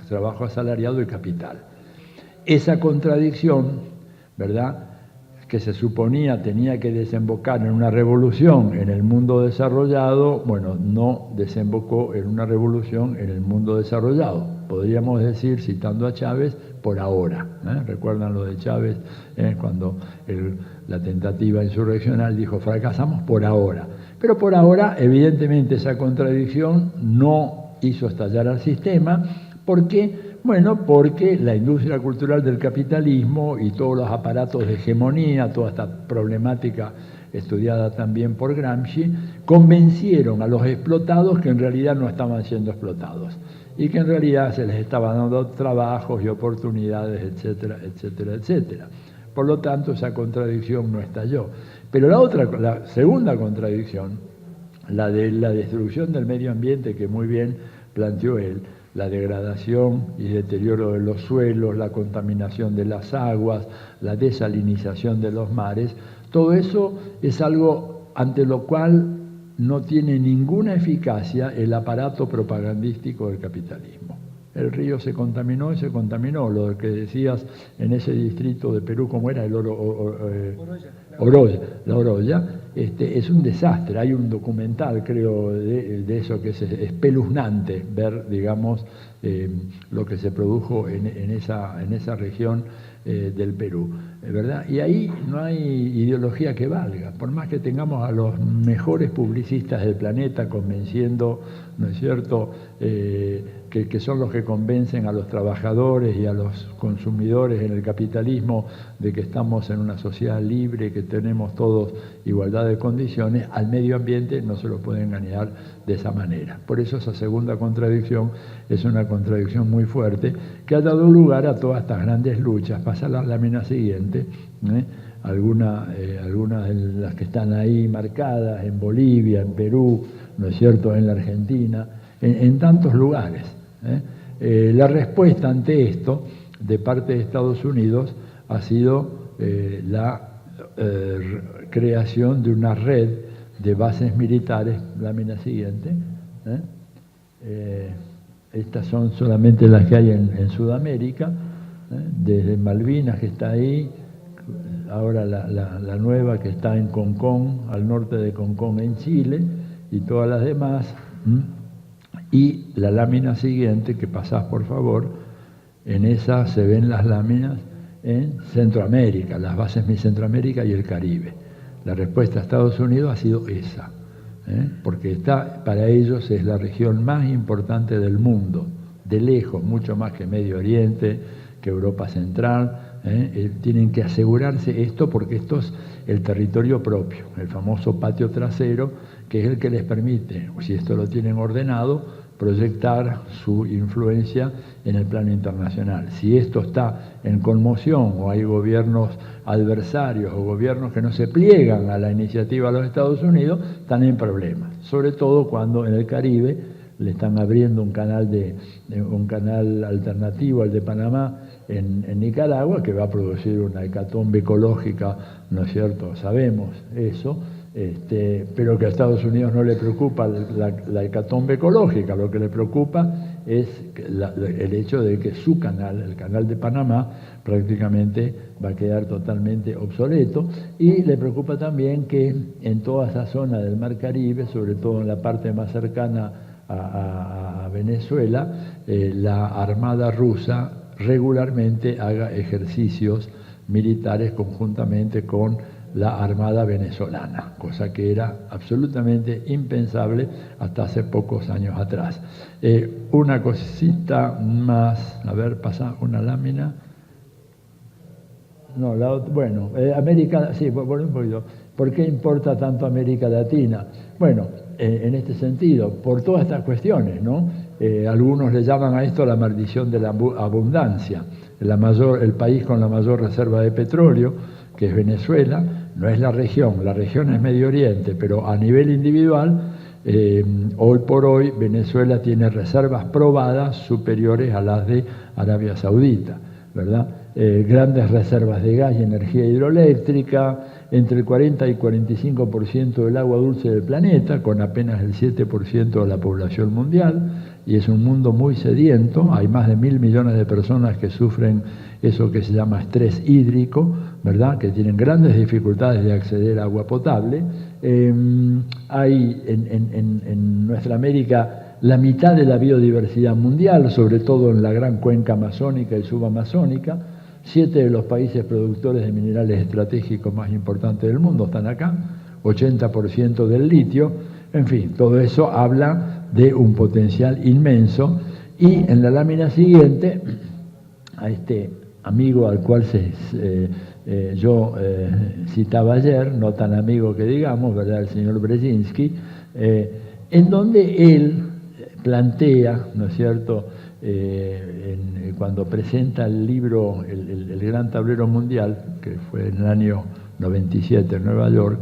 trabajo asalariado y capital. Esa contradicción, ¿verdad?, que se suponía tenía que desembocar en una revolución en el mundo desarrollado, bueno, no desembocó en una revolución en el mundo desarrollado. Podríamos decir, citando a Chávez, por ahora. ¿Recuerdan lo de Chávez cuando la tentativa insurreccional dijo, fracasamos por ahora? Pero por ahora, evidentemente, esa contradicción no hizo estallar al sistema. ¿Por qué? Bueno, porque la industria cultural del capitalismo y todos los aparatos de hegemonía, toda esta problemática estudiada también por Gramsci, convencieron a los explotados que en realidad no estaban siendo explotados y que en realidad se les estaba dando trabajos y oportunidades, etcétera, etcétera, etcétera. Por lo tanto, esa contradicción no estalló. Pero la segunda contradicción, la de la destrucción del medio ambiente, que muy bien planteó él, la degradación y deterioro de los suelos, la contaminación de las aguas, la desalinización de los mares, todo eso es algo ante lo cual no tiene ninguna eficacia el aparato propagandístico del capitalismo. El río se contaminó y se contaminó, lo que decías en ese distrito de Perú, ¿cómo era? La Oroya, es un desastre. Hay un documental, creo, de eso que es espeluznante, ver, digamos, lo que se produjo en esa región del Perú, ¿verdad? Y ahí no hay ideología que valga, por más que tengamos a los mejores publicistas del planeta convenciendo, ¿no es cierto?, que son los que convencen a los trabajadores y a los consumidores en el capitalismo de que estamos en una sociedad libre, que tenemos todos igualdad de condiciones, al medio ambiente no se lo puede engañar de esa manera. Por eso esa segunda contradicción es una contradicción muy fuerte que ha dado lugar a todas estas grandes luchas. Pasa la lámina siguiente, algunas de las que están ahí marcadas, en Bolivia, en Perú, ¿no es cierto?, en la Argentina, en tantos lugares. La respuesta ante esto de parte de Estados Unidos ha sido la creación de una red de bases militares, lámina siguiente. Estas son solamente las que hay en Sudamérica, desde Malvinas, que está ahí, ahora la nueva que está en Concón, al norte de Concón en Chile, y todas las demás. Y la lámina siguiente, que pasás por favor, en esa se ven las láminas en Centroamérica, las bases de Centroamérica y el Caribe. La respuesta a Estados Unidos ha sido esa, porque para ellos es la región más importante del mundo, de lejos, mucho más que Medio Oriente, que Europa Central. Tienen que asegurarse esto porque esto es el territorio propio, el famoso patio trasero, que es el que les permite, si esto lo tienen ordenado, proyectar su influencia en el plano internacional. Si esto está en conmoción o hay gobiernos adversarios o gobiernos que no se pliegan a la iniciativa de los Estados Unidos, están en problemas, sobre todo cuando en el Caribe le están abriendo un canal alternativo al de Panamá en Nicaragua, que va a producir una hecatombe ecológica, ¿no es cierto? Sabemos eso. Pero que a Estados Unidos no le preocupa la hecatombe ecológica, lo que le preocupa es el hecho de que su canal, el canal de Panamá, prácticamente va a quedar totalmente obsoleto, y le preocupa también que en toda esa zona del Mar Caribe, sobre todo en la parte más cercana a Venezuela, la Armada rusa regularmente haga ejercicios militares conjuntamente con la Armada venezolana, cosa que era absolutamente impensable hasta hace pocos años atrás. Una cosita más, a ver, pasa una lámina. No, la otra, bueno, América, sí, por un poquito. ¿Por qué importa tanto América Latina? Bueno, en este sentido, por todas estas cuestiones, ¿no? Algunos le llaman a esto la maldición de la abundancia. El país con la mayor reserva de petróleo, que es Venezuela, no es la región es Medio Oriente, pero a nivel individual, hoy por hoy Venezuela tiene reservas probadas superiores a las de Arabia Saudita, ¿verdad? Grandes reservas de gas y energía hidroeléctrica, entre el 40 y 45% del agua dulce del planeta, con apenas el 7% de la población mundial, y es un mundo muy sediento. Hay más de 1.000 millones de personas que sufren eso que se llama estrés hídrico, ¿verdad?, que tienen grandes dificultades de acceder a agua potable. Hay en nuestra América la mitad de la biodiversidad mundial, sobre todo en la gran cuenca amazónica y subamazónica. 7 de los países productores de minerales estratégicos más importantes del mundo están acá, 80% del litio. En fin, todo eso habla de un potencial inmenso. Y en la lámina siguiente, a este amigo al cual yo citaba ayer, no tan amigo que digamos, ¿verdad?, el señor Brzezinski, en donde él plantea, ¿no es cierto?, cuando presenta el libro el Gran Tablero Mundial, que fue en el año 97 en Nueva York.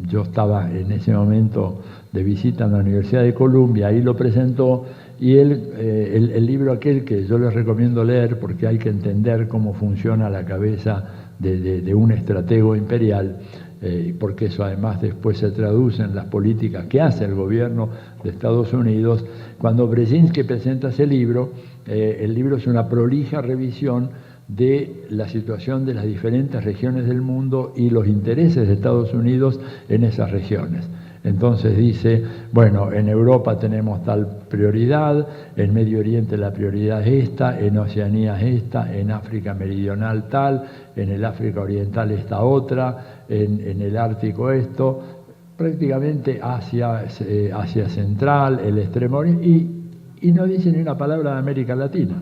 Yo estaba en ese momento de visita en la Universidad de Columbia, ahí lo presentó, y él, el libro aquel que yo les recomiendo leer, porque hay que entender cómo funciona la cabeza de un estratego imperial, porque eso además después se traduce en las políticas que hace el gobierno de Estados Unidos. Cuando Brzezinski presenta ese libro, el libro es una prolija revisión de la situación de las diferentes regiones del mundo y los intereses de Estados Unidos en esas regiones. Entonces dice, bueno, en Europa tenemos tal prioridad, en Medio Oriente la prioridad es esta, en Oceanía es esta, en África Meridional tal, en el África Oriental esta otra, en el Ártico esto, prácticamente Asia Central, el Extremo Oriente, y no dice ni una palabra de América Latina.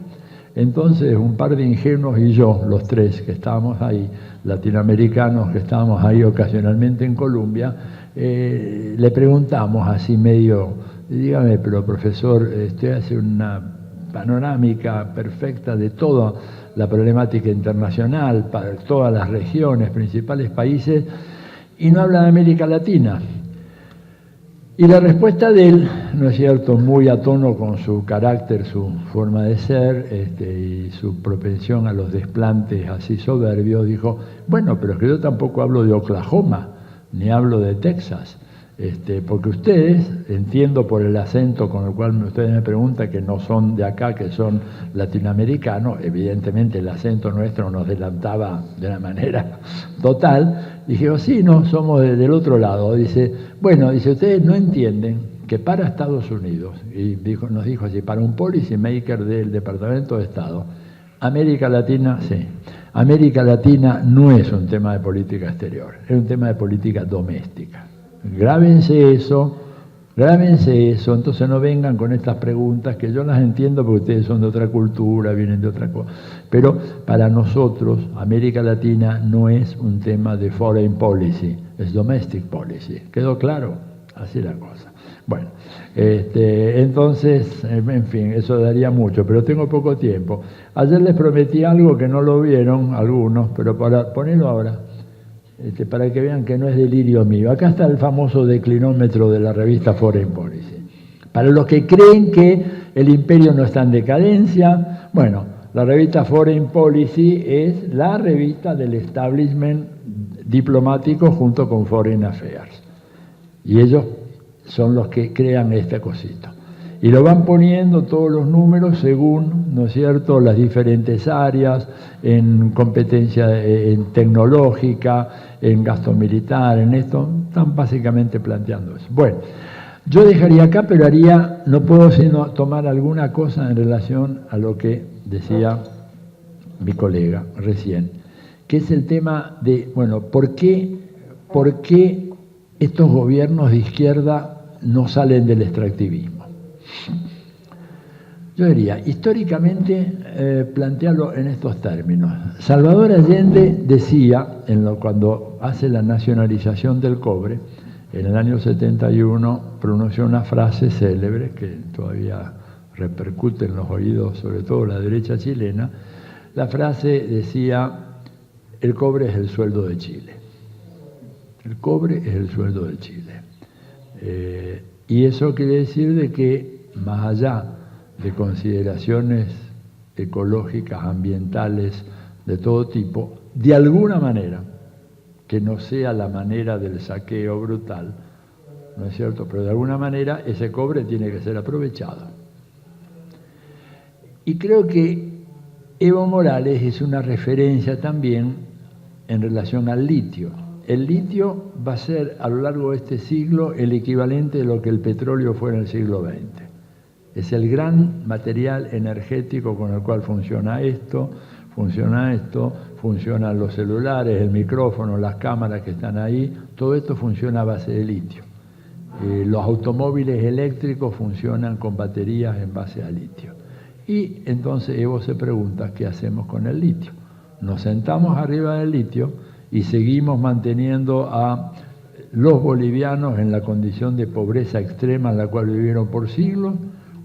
Entonces, un par de ingenuos y yo, los tres que estábamos ahí, latinoamericanos que estábamos ahí ocasionalmente en Colombia, le preguntamos así medio, dígame, pero profesor, usted hace una panorámica perfecta de toda la problemática internacional, para todas las regiones, principales países, y no habla de América Latina. Y la respuesta de él, ¿no es cierto?, muy a tono con su carácter, su forma de ser y su propensión a los desplantes así soberbios, dijo, bueno, pero es que yo tampoco hablo de Oklahoma, ni hablo de Texas, porque ustedes, entiendo por el acento con el cual ustedes me preguntan que no son de acá, que son latinoamericanos, evidentemente el acento nuestro nos delantaba de una manera total. Dije, sí, no, somos del otro lado. Dice, bueno, dice, ustedes no entienden que para Estados Unidos, y nos dijo así, para un policy maker del Departamento de Estado, América Latina, sí, América Latina no es un tema de política exterior, es un tema de política doméstica. Grábense eso, entonces no vengan con estas preguntas que yo las entiendo porque ustedes son de otra cultura, vienen de otra cosa. Pero para nosotros, América Latina no es un tema de foreign policy, es domestic policy. ¿Quedó claro? Así la cosa. Bueno, entonces, en fin, eso daría mucho, pero tengo poco tiempo. Ayer les prometí algo que no lo vieron algunos, pero para ponerlo ahora. Para que vean que no es delirio mío. Acá está el famoso declinómetro de la revista Foreign Policy. Para los que creen que el imperio no está en decadencia, bueno, la revista Foreign Policy es la revista del establishment diplomático junto con Foreign Affairs. Y ellos son los que crean esta cosita. Y lo van poniendo todos los números según, ¿no es cierto?, las diferentes áreas, en competencia tecnológica, en gasto militar, en esto, están básicamente planteando eso. Bueno, yo dejaría acá, pero no puedo sino tomar alguna cosa en relación a lo que decía mi colega recién, que es el tema de, bueno, ¿por qué estos gobiernos de izquierda no salen del extractivismo? Yo diría, históricamente, plantearlo en estos términos. Salvador Allende decía, cuando hace la nacionalización del cobre, en el año 71, pronunció una frase célebre que todavía repercute en los oídos, sobre todo la derecha chilena. La frase decía: el cobre es el sueldo de Chile. El cobre es el sueldo de Chile. Y eso quiere decir de que, más allá de consideraciones ecológicas, ambientales, de todo tipo, de alguna manera, que no sea la manera del saqueo brutal, ¿no es cierto? Pero de alguna manera ese cobre tiene que ser aprovechado. Y creo que Evo Morales es una referencia también en relación al litio. El litio va a ser a lo largo de este siglo el equivalente de lo que el petróleo fue en el siglo XX. Es el gran material energético con el cual funciona esto, funcionan los celulares, el micrófono, las cámaras que están ahí, todo esto funciona a base de litio. Los automóviles eléctricos funcionan con baterías en base a litio. Y entonces Evo se pregunta, ¿qué hacemos con el litio? Nos sentamos arriba del litio y seguimos manteniendo a los bolivianos en la condición de pobreza extrema en la cual vivieron por siglos,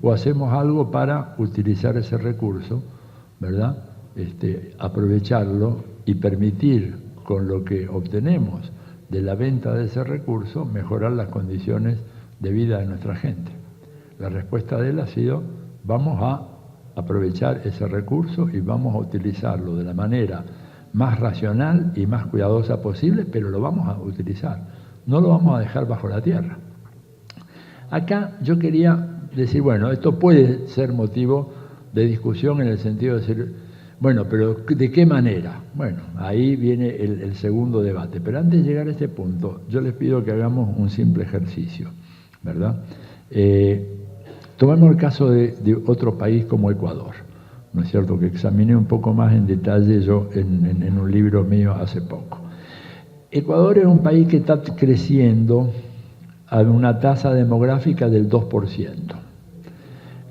o hacemos algo para utilizar ese recurso, ¿verdad? Aprovecharlo y permitir, con lo que obtenemos de la venta de ese recurso, mejorar las condiciones de vida de nuestra gente. La respuesta de él ha sido: vamos a aprovechar ese recurso y vamos a utilizarlo de la manera más racional y más cuidadosa posible, pero lo vamos a utilizar, no lo vamos a dejar bajo la tierra. Acá yo quería decir, bueno, esto puede ser motivo de discusión en el sentido de decir, bueno, pero ¿de qué manera? Bueno, ahí viene el segundo debate. Pero antes de llegar a este punto, yo les pido que hagamos un simple ejercicio, ¿verdad? Tomemos el caso de otro país como Ecuador, ¿no es cierto?, que examiné un poco más en detalle yo en un libro mío hace poco. Ecuador es un país que está creciendo a una tasa demográfica del 2%.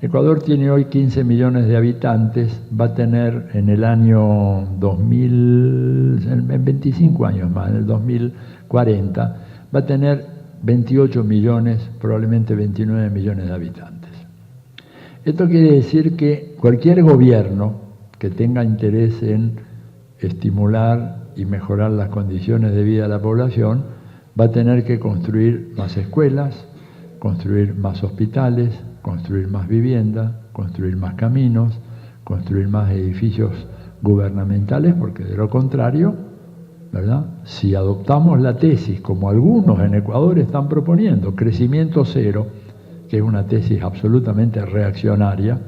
Ecuador tiene hoy 15 millones de habitantes, va a tener en el año 2000, en 25 años más, en el 2040, va a tener 28 millones, probablemente 29 millones de habitantes. Esto quiere decir que cualquier gobierno que tenga interés en estimular y mejorar las condiciones de vida de la población va a tener que construir más escuelas, construir más hospitales, construir más vivienda, construir más caminos, construir más edificios gubernamentales, porque de lo contrario, ¿verdad?, si adoptamos la tesis, como algunos en Ecuador están proponiendo, crecimiento cero, que es una tesis absolutamente reaccionaria,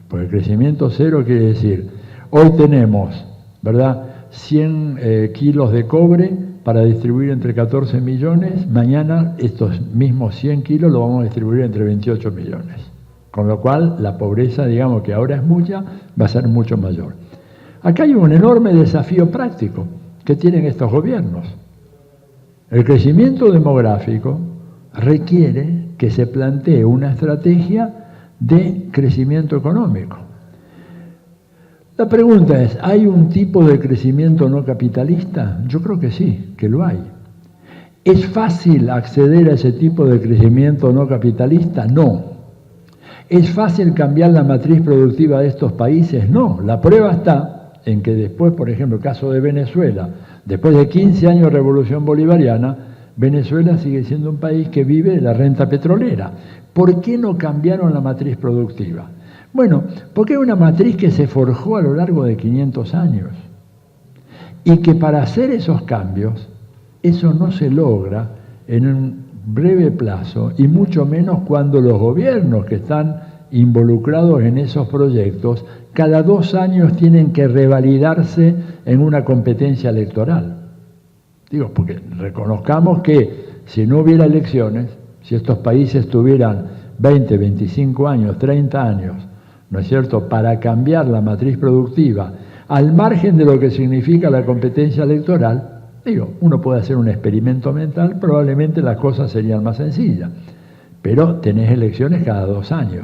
pues el crecimiento cero quiere decir, hoy tenemos, ¿verdad?, 100 kilos de cobre para distribuir entre 14 millones, mañana estos mismos 100 kilos los vamos a distribuir entre 28 millones. Con lo cual, la pobreza, digamos que ahora es mucha, va a ser mucho mayor. Acá hay un enorme desafío práctico que tienen estos gobiernos. El crecimiento demográfico requiere que se plantee una estrategia de crecimiento económico. La pregunta es, ¿hay un tipo de crecimiento no capitalista? Yo creo que sí, que lo hay. ¿Es fácil acceder a ese tipo de crecimiento no capitalista? No. ¿Es fácil cambiar la matriz productiva de estos países? No. La prueba está en que después, por ejemplo, el caso de Venezuela, después de 15 años de revolución bolivariana, Venezuela sigue siendo un país que vive de la renta petrolera. ¿Por qué no cambiaron la matriz productiva? Bueno, porque es una matriz que se forjó a lo largo de 500 años y que para hacer esos cambios, eso no se logra en un breve plazo y mucho menos cuando los gobiernos que están involucrados en esos proyectos cada 2 años tienen que revalidarse en una competencia electoral. Digo, porque reconozcamos que si no hubiera elecciones, si estos países tuvieran 20, 25 años, 30 años, ¿no es cierto?, para cambiar la matriz productiva al margen de lo que significa la competencia electoral, digo, uno puede hacer un experimento mental, probablemente las cosas serían más sencillas, pero tenés elecciones cada 2 años,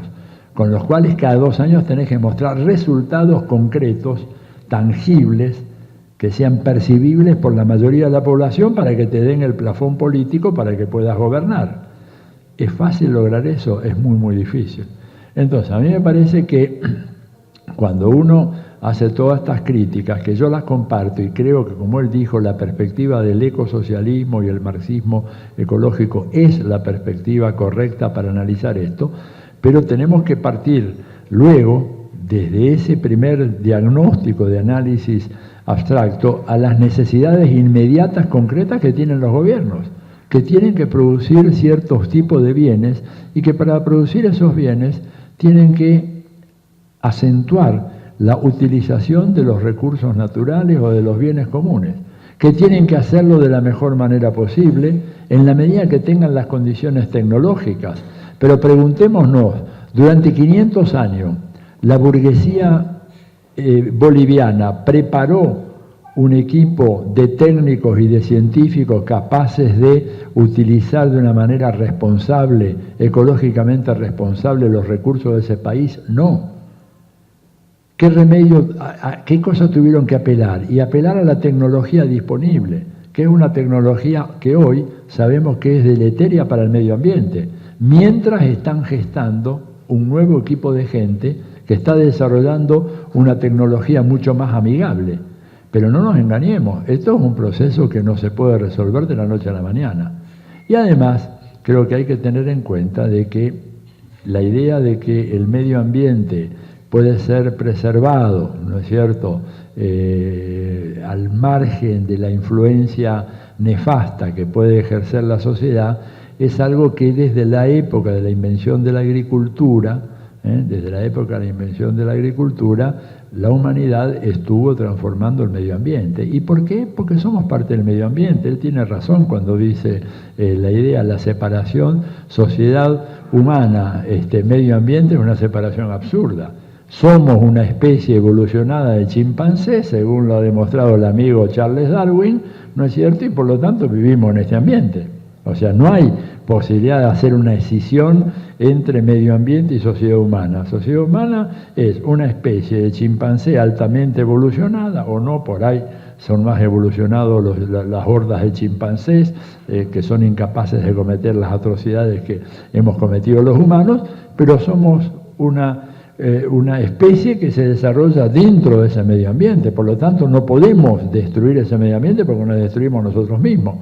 con los cuales cada 2 años tenés que mostrar resultados concretos, tangibles, que sean percibibles por la mayoría de la población para que te den el plafón político para que puedas gobernar. ¿Es fácil lograr eso? Es muy, muy difícil. Entonces, a mí me parece que cuando uno hace todas estas críticas, que yo las comparto y creo que, como él dijo, la perspectiva del ecosocialismo y el marxismo ecológico es la perspectiva correcta para analizar esto, pero tenemos que partir luego, desde ese primer diagnóstico de análisis abstracto, a las necesidades inmediatas, concretas que tienen los gobiernos, que tienen que producir ciertos tipos de bienes y que para producir esos bienes tienen que acentuar la utilización de los recursos naturales o de los bienes comunes, que tienen que hacerlo de la mejor manera posible, en la medida que tengan las condiciones tecnológicas. Pero preguntémonos, durante 500 años, la burguesía boliviana preparó un equipo de técnicos y de científicos capaces de utilizar de una manera responsable, ecológicamente responsable, los recursos de ese país. No. ¿Qué remedio, a qué cosa tuvieron que apelar? Y apelar a la tecnología disponible, que es una tecnología que hoy sabemos que es deleteria para el medio ambiente, mientras están gestando un nuevo equipo de gente que está desarrollando una tecnología mucho más amigable. Pero no nos engañemos, esto es un proceso que no se puede resolver de la noche a la mañana. Y además, creo que hay que tener en cuenta de que la idea de que el medio ambiente puede ser preservado, ¿no es cierto?, al margen de la influencia nefasta que puede ejercer la sociedad, es algo que desde la época de la invención de la agricultura, la humanidad estuvo transformando el medio ambiente. ¿Y por qué? Porque somos parte del medio ambiente. Él tiene razón cuando dice la idea, la separación sociedad humana, medio ambiente, es una separación absurda. Somos una especie evolucionada de chimpancés, según lo ha demostrado el amigo Charles Darwin, ¿no es cierto? Y por lo tanto vivimos en este ambiente. O sea, no hay posibilidad de hacer una escisión entre medio ambiente y sociedad humana. Sociedad humana es una especie de chimpancé altamente evolucionada, o no, por ahí son más evolucionados las hordas de chimpancés que son incapaces de cometer las atrocidades que hemos cometido los humanos, pero somos una especie que se desarrolla dentro de ese medio ambiente. Por lo tanto, no podemos destruir ese medio ambiente porque nos destruimos nosotros mismos.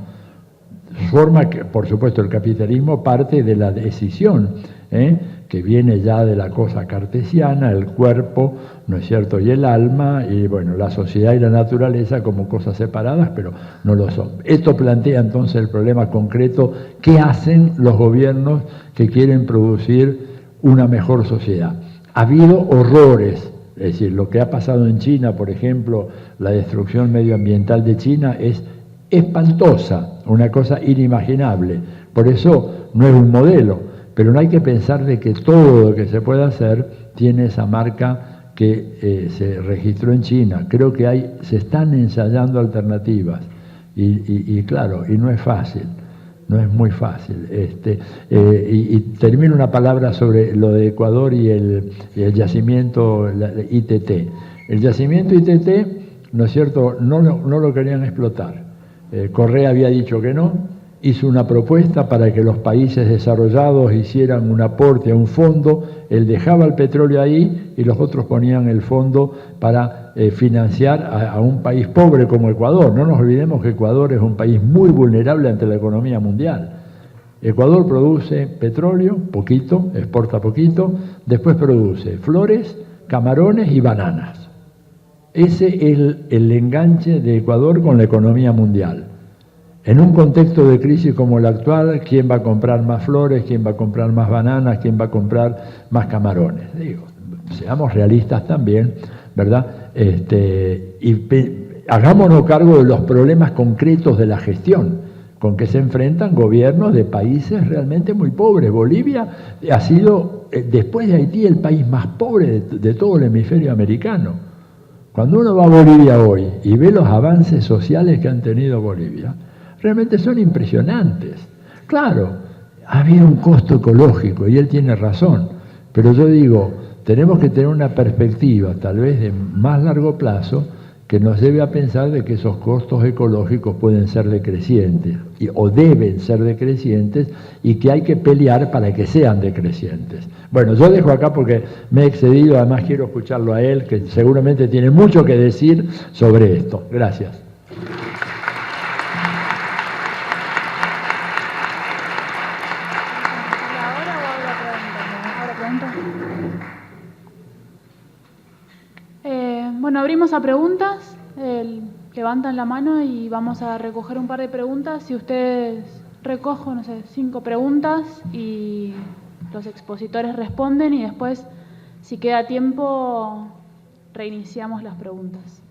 Forma que, por supuesto, el capitalismo parte de la decisión, que viene ya de la cosa cartesiana, el cuerpo, ¿no es cierto?, y el alma, y bueno, la sociedad y la naturaleza como cosas separadas, pero no lo son. Esto plantea entonces el problema concreto: ¿qué hacen los gobiernos que quieren producir una mejor sociedad? Ha habido horrores, es decir, lo que ha pasado en China, por ejemplo, la destrucción medioambiental de China es espantosa, una cosa inimaginable. Por eso no es un modelo, pero no hay que pensar de que todo lo que se puede hacer tiene esa marca que se registró en China. Creo que se están ensayando alternativas y claro, y no es fácil, no es muy fácil. Y termino una palabra sobre lo de Ecuador y el yacimiento ITT. El yacimiento ITT, ¿no es cierto?, no lo querían explotar. Correa había dicho que no, hizo una propuesta para que los países desarrollados hicieran un aporte a un fondo, él dejaba el petróleo ahí y los otros ponían el fondo para financiar a un país pobre como Ecuador. No nos olvidemos que Ecuador es un país muy vulnerable ante la economía mundial. Ecuador produce petróleo, poquito, exporta poquito, después produce flores, camarones y bananas. Ese es el enganche de Ecuador con la economía mundial. En un contexto de crisis como el actual, ¿quién va a comprar más flores? ¿Quién va a comprar más bananas? ¿Quién va a comprar más camarones? Digo, seamos realistas también, ¿verdad? Hagámonos cargo de los problemas concretos de la gestión con que se enfrentan gobiernos de países realmente muy pobres. Bolivia ha sido, después de Haití, el país más pobre de todo el hemisferio americano. Cuando uno va a Bolivia hoy y ve los avances sociales que han tenido Bolivia, realmente son impresionantes. Claro, ha habido un costo ecológico y él tiene razón, pero yo digo, tenemos que tener una perspectiva tal vez de más largo plazo que nos debe a pensar de que esos costos ecológicos pueden ser decrecientes o deben ser decrecientes y que hay que pelear para que sean decrecientes. Bueno, yo dejo acá porque me he excedido, además quiero escucharlo a él, que seguramente tiene mucho que decir sobre esto. Gracias. Bueno, abrimos a preguntas. Levantan la mano y vamos a recoger un par de preguntas. Si ustedes recojo, no sé, 5 preguntas y los expositores responden y después, si queda tiempo, reiniciamos las preguntas.